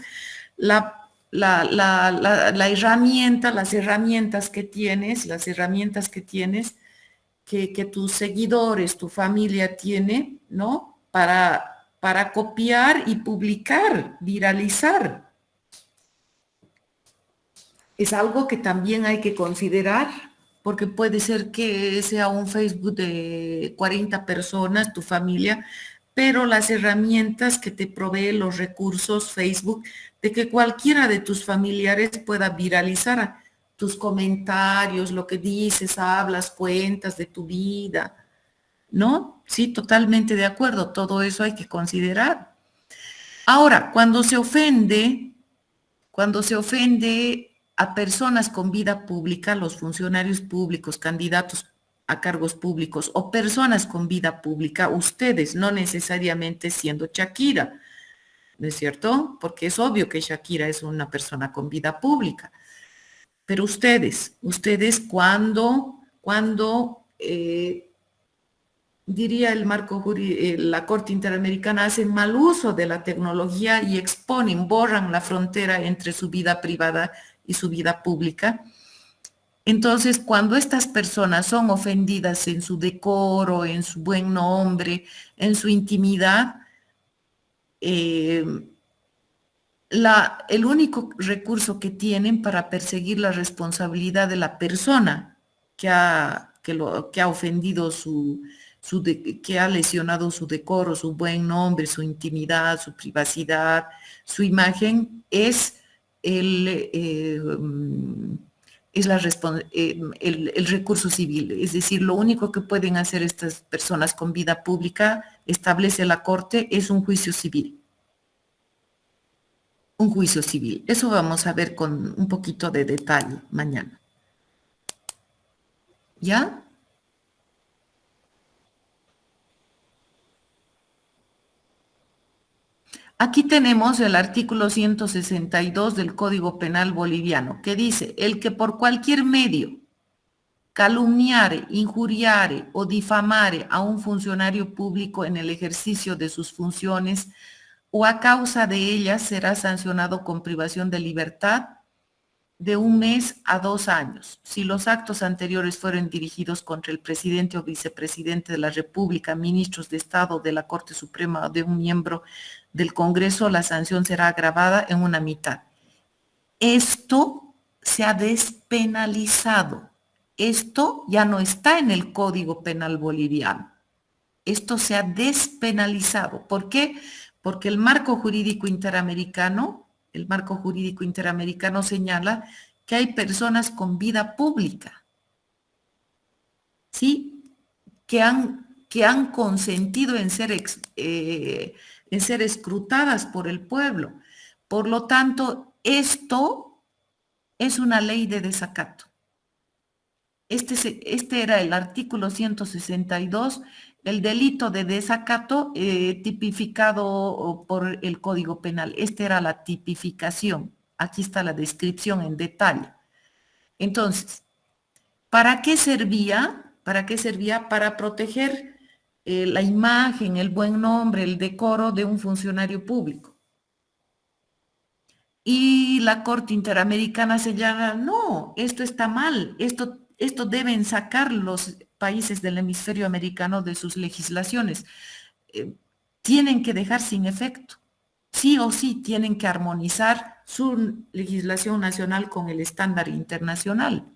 la herramienta, las herramientas que tienes, que tus seguidores, tu familia tiene, ¿no? Para copiar y publicar, viralizar. Es algo que también hay que considerar, porque puede ser que sea un Facebook de 40 personas, tu familia, pero las herramientas que te provee los recursos Facebook, de que cualquiera de tus familiares pueda viralizar tus comentarios, lo que dices, hablas, cuentas de tu vida, ¿no? Sí, totalmente de acuerdo, todo eso hay que considerar. Ahora, cuando se ofende a personas con vida pública, los funcionarios públicos, candidatos a cargos públicos o personas con vida pública, ustedes, no necesariamente siendo Shakira, ¿no es cierto? Porque es obvio que Shakira es una persona con vida pública. Pero ustedes cuando diría el marco jurídico, la Corte Interamericana, hacen mal uso de la tecnología y borran la frontera entre su vida privada y su vida pública. Entonces, cuando estas personas son ofendidas en su decoro, en su buen nombre, en su intimidad, el único recurso que tienen para perseguir la responsabilidad de la persona que ha ofendido que ha lesionado su decoro, su buen nombre, su intimidad, su privacidad, su imagen, es el recurso civil. Es decir, lo único que pueden hacer estas personas con vida pública, establece la Corte, es un juicio civil. Un juicio civil. Eso vamos a ver con un poquito de detalle mañana. ¿Ya? Aquí tenemos el artículo 162 del Código Penal boliviano, que dice: el que por cualquier medio calumniare, injuriare o difamare a un funcionario público en el ejercicio de sus funciones o a causa de ellas será sancionado con privación de libertad de 1 mes a 2 años. Si los actos anteriores fueron dirigidos contra el presidente o vicepresidente de la República, ministros de Estado, de la Corte Suprema o de un miembro del Congreso, la sanción será agravada en una mitad. Esto se ha despenalizado. Esto ya no está en el Código Penal boliviano. Esto se ha despenalizado. ¿Por qué? Porque el marco jurídico interamericano señala que hay personas con vida pública, ¿sí? Que han consentido en ser en ser escrutadas por el pueblo. Por lo tanto, esto es una ley de desacato. Este era el artículo 162, el delito de desacato tipificado por el Código Penal. Esta era la tipificación. Aquí está la descripción en detalle. Entonces, ¿para qué servía? ¿Para qué servía? Para proteger la imagen, el buen nombre, el decoro de un funcionario público. Y la Corte Interamericana señala, no, esto está mal, esto deben sacar los países del hemisferio americano de sus legislaciones. Tienen que dejar sin efecto. Sí o sí tienen que armonizar su legislación nacional con el estándar internacional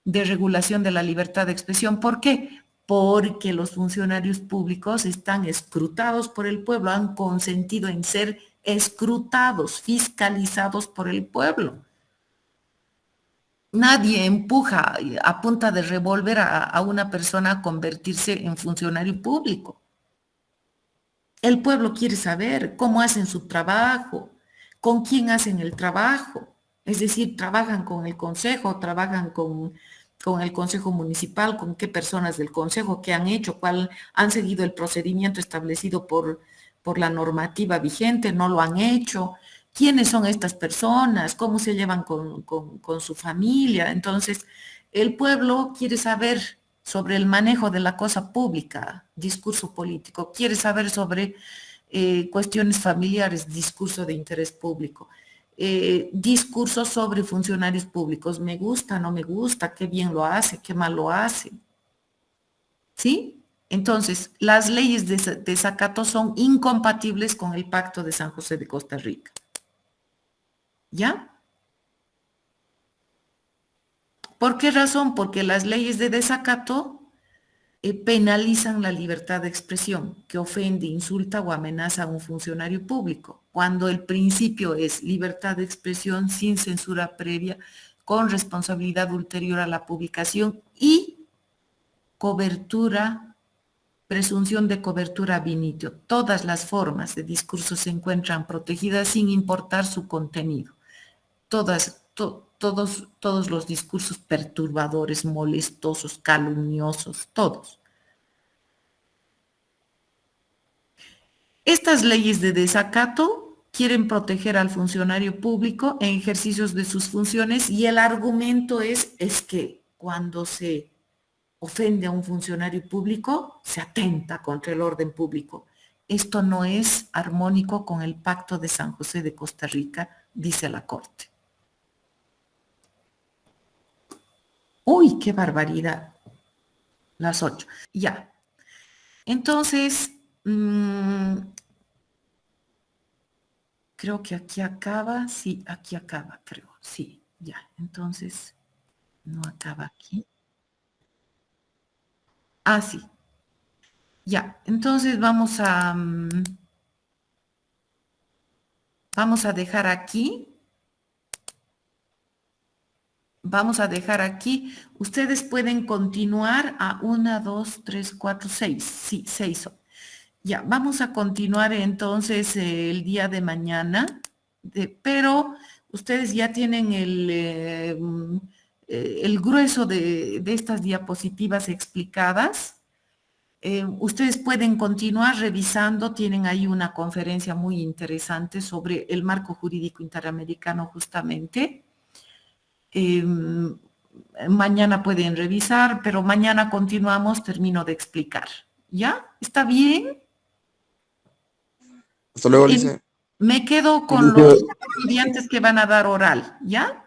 de regulación de la libertad de expresión. ¿Por qué? Porque los funcionarios públicos están escrutados por el pueblo, han consentido en ser escrutados, fiscalizados por el pueblo. Nadie empuja a punta de revólver a una persona a convertirse en funcionario público. El pueblo quiere saber cómo hacen su trabajo, con quién hacen el trabajo. Es decir, trabajan con el consejo, trabajan con el consejo municipal, con qué personas del consejo, qué han hecho, cuál han seguido el procedimiento establecido por la normativa vigente, no lo han hecho, quiénes son estas personas, cómo se llevan con su familia. Entonces, el pueblo quiere saber sobre el manejo de la cosa pública, discurso político, quiere saber sobre cuestiones familiares, discurso de interés público. Discursos sobre funcionarios públicos, me gusta, no me gusta, qué bien lo hace, qué mal lo hace. ¿Sí? Entonces, las leyes de desacato son incompatibles con el Pacto de San José de Costa Rica. ¿Ya? ¿Por qué razón? Porque las leyes de desacato penalizan la libertad de expresión, que ofende, insulta o amenaza a un funcionario público, cuando el principio es libertad de expresión sin censura previa, con responsabilidad ulterior a la publicación y cobertura, presunción de cobertura ab initio. Todas las formas de discurso se encuentran protegidas sin importar su contenido. Todos los discursos perturbadores, molestosos, calumniosos, todos. Estas leyes de desacato quieren proteger al funcionario público en ejercicios de sus funciones y el argumento es que cuando se ofende a un funcionario público, se atenta contra el orden público. Esto no es armónico con el Pacto de San José de Costa Rica, dice la Corte. ¡Uy, qué barbaridad! Las 8. Ya. Entonces, creo que aquí acaba. Sí, aquí acaba, creo. Sí, ya. Entonces, no acaba aquí. Ah, sí. Ya. Entonces vamos a dejar aquí. Vamos a dejar aquí. Ustedes pueden continuar a 1, 2, 3, 4, 6. Sí, 6 son. Ya, vamos a continuar entonces el día de mañana, pero ustedes ya tienen el grueso de estas diapositivas explicadas. Ustedes pueden continuar revisando, tienen ahí una conferencia muy interesante sobre el marco jurídico interamericano justamente. Mañana pueden revisar, pero mañana continuamos, termino de explicar. ¿Ya? ¿Está bien? Hasta luego, Alicia. Me quedo con los estudiantes que van a dar oral, ¿ya?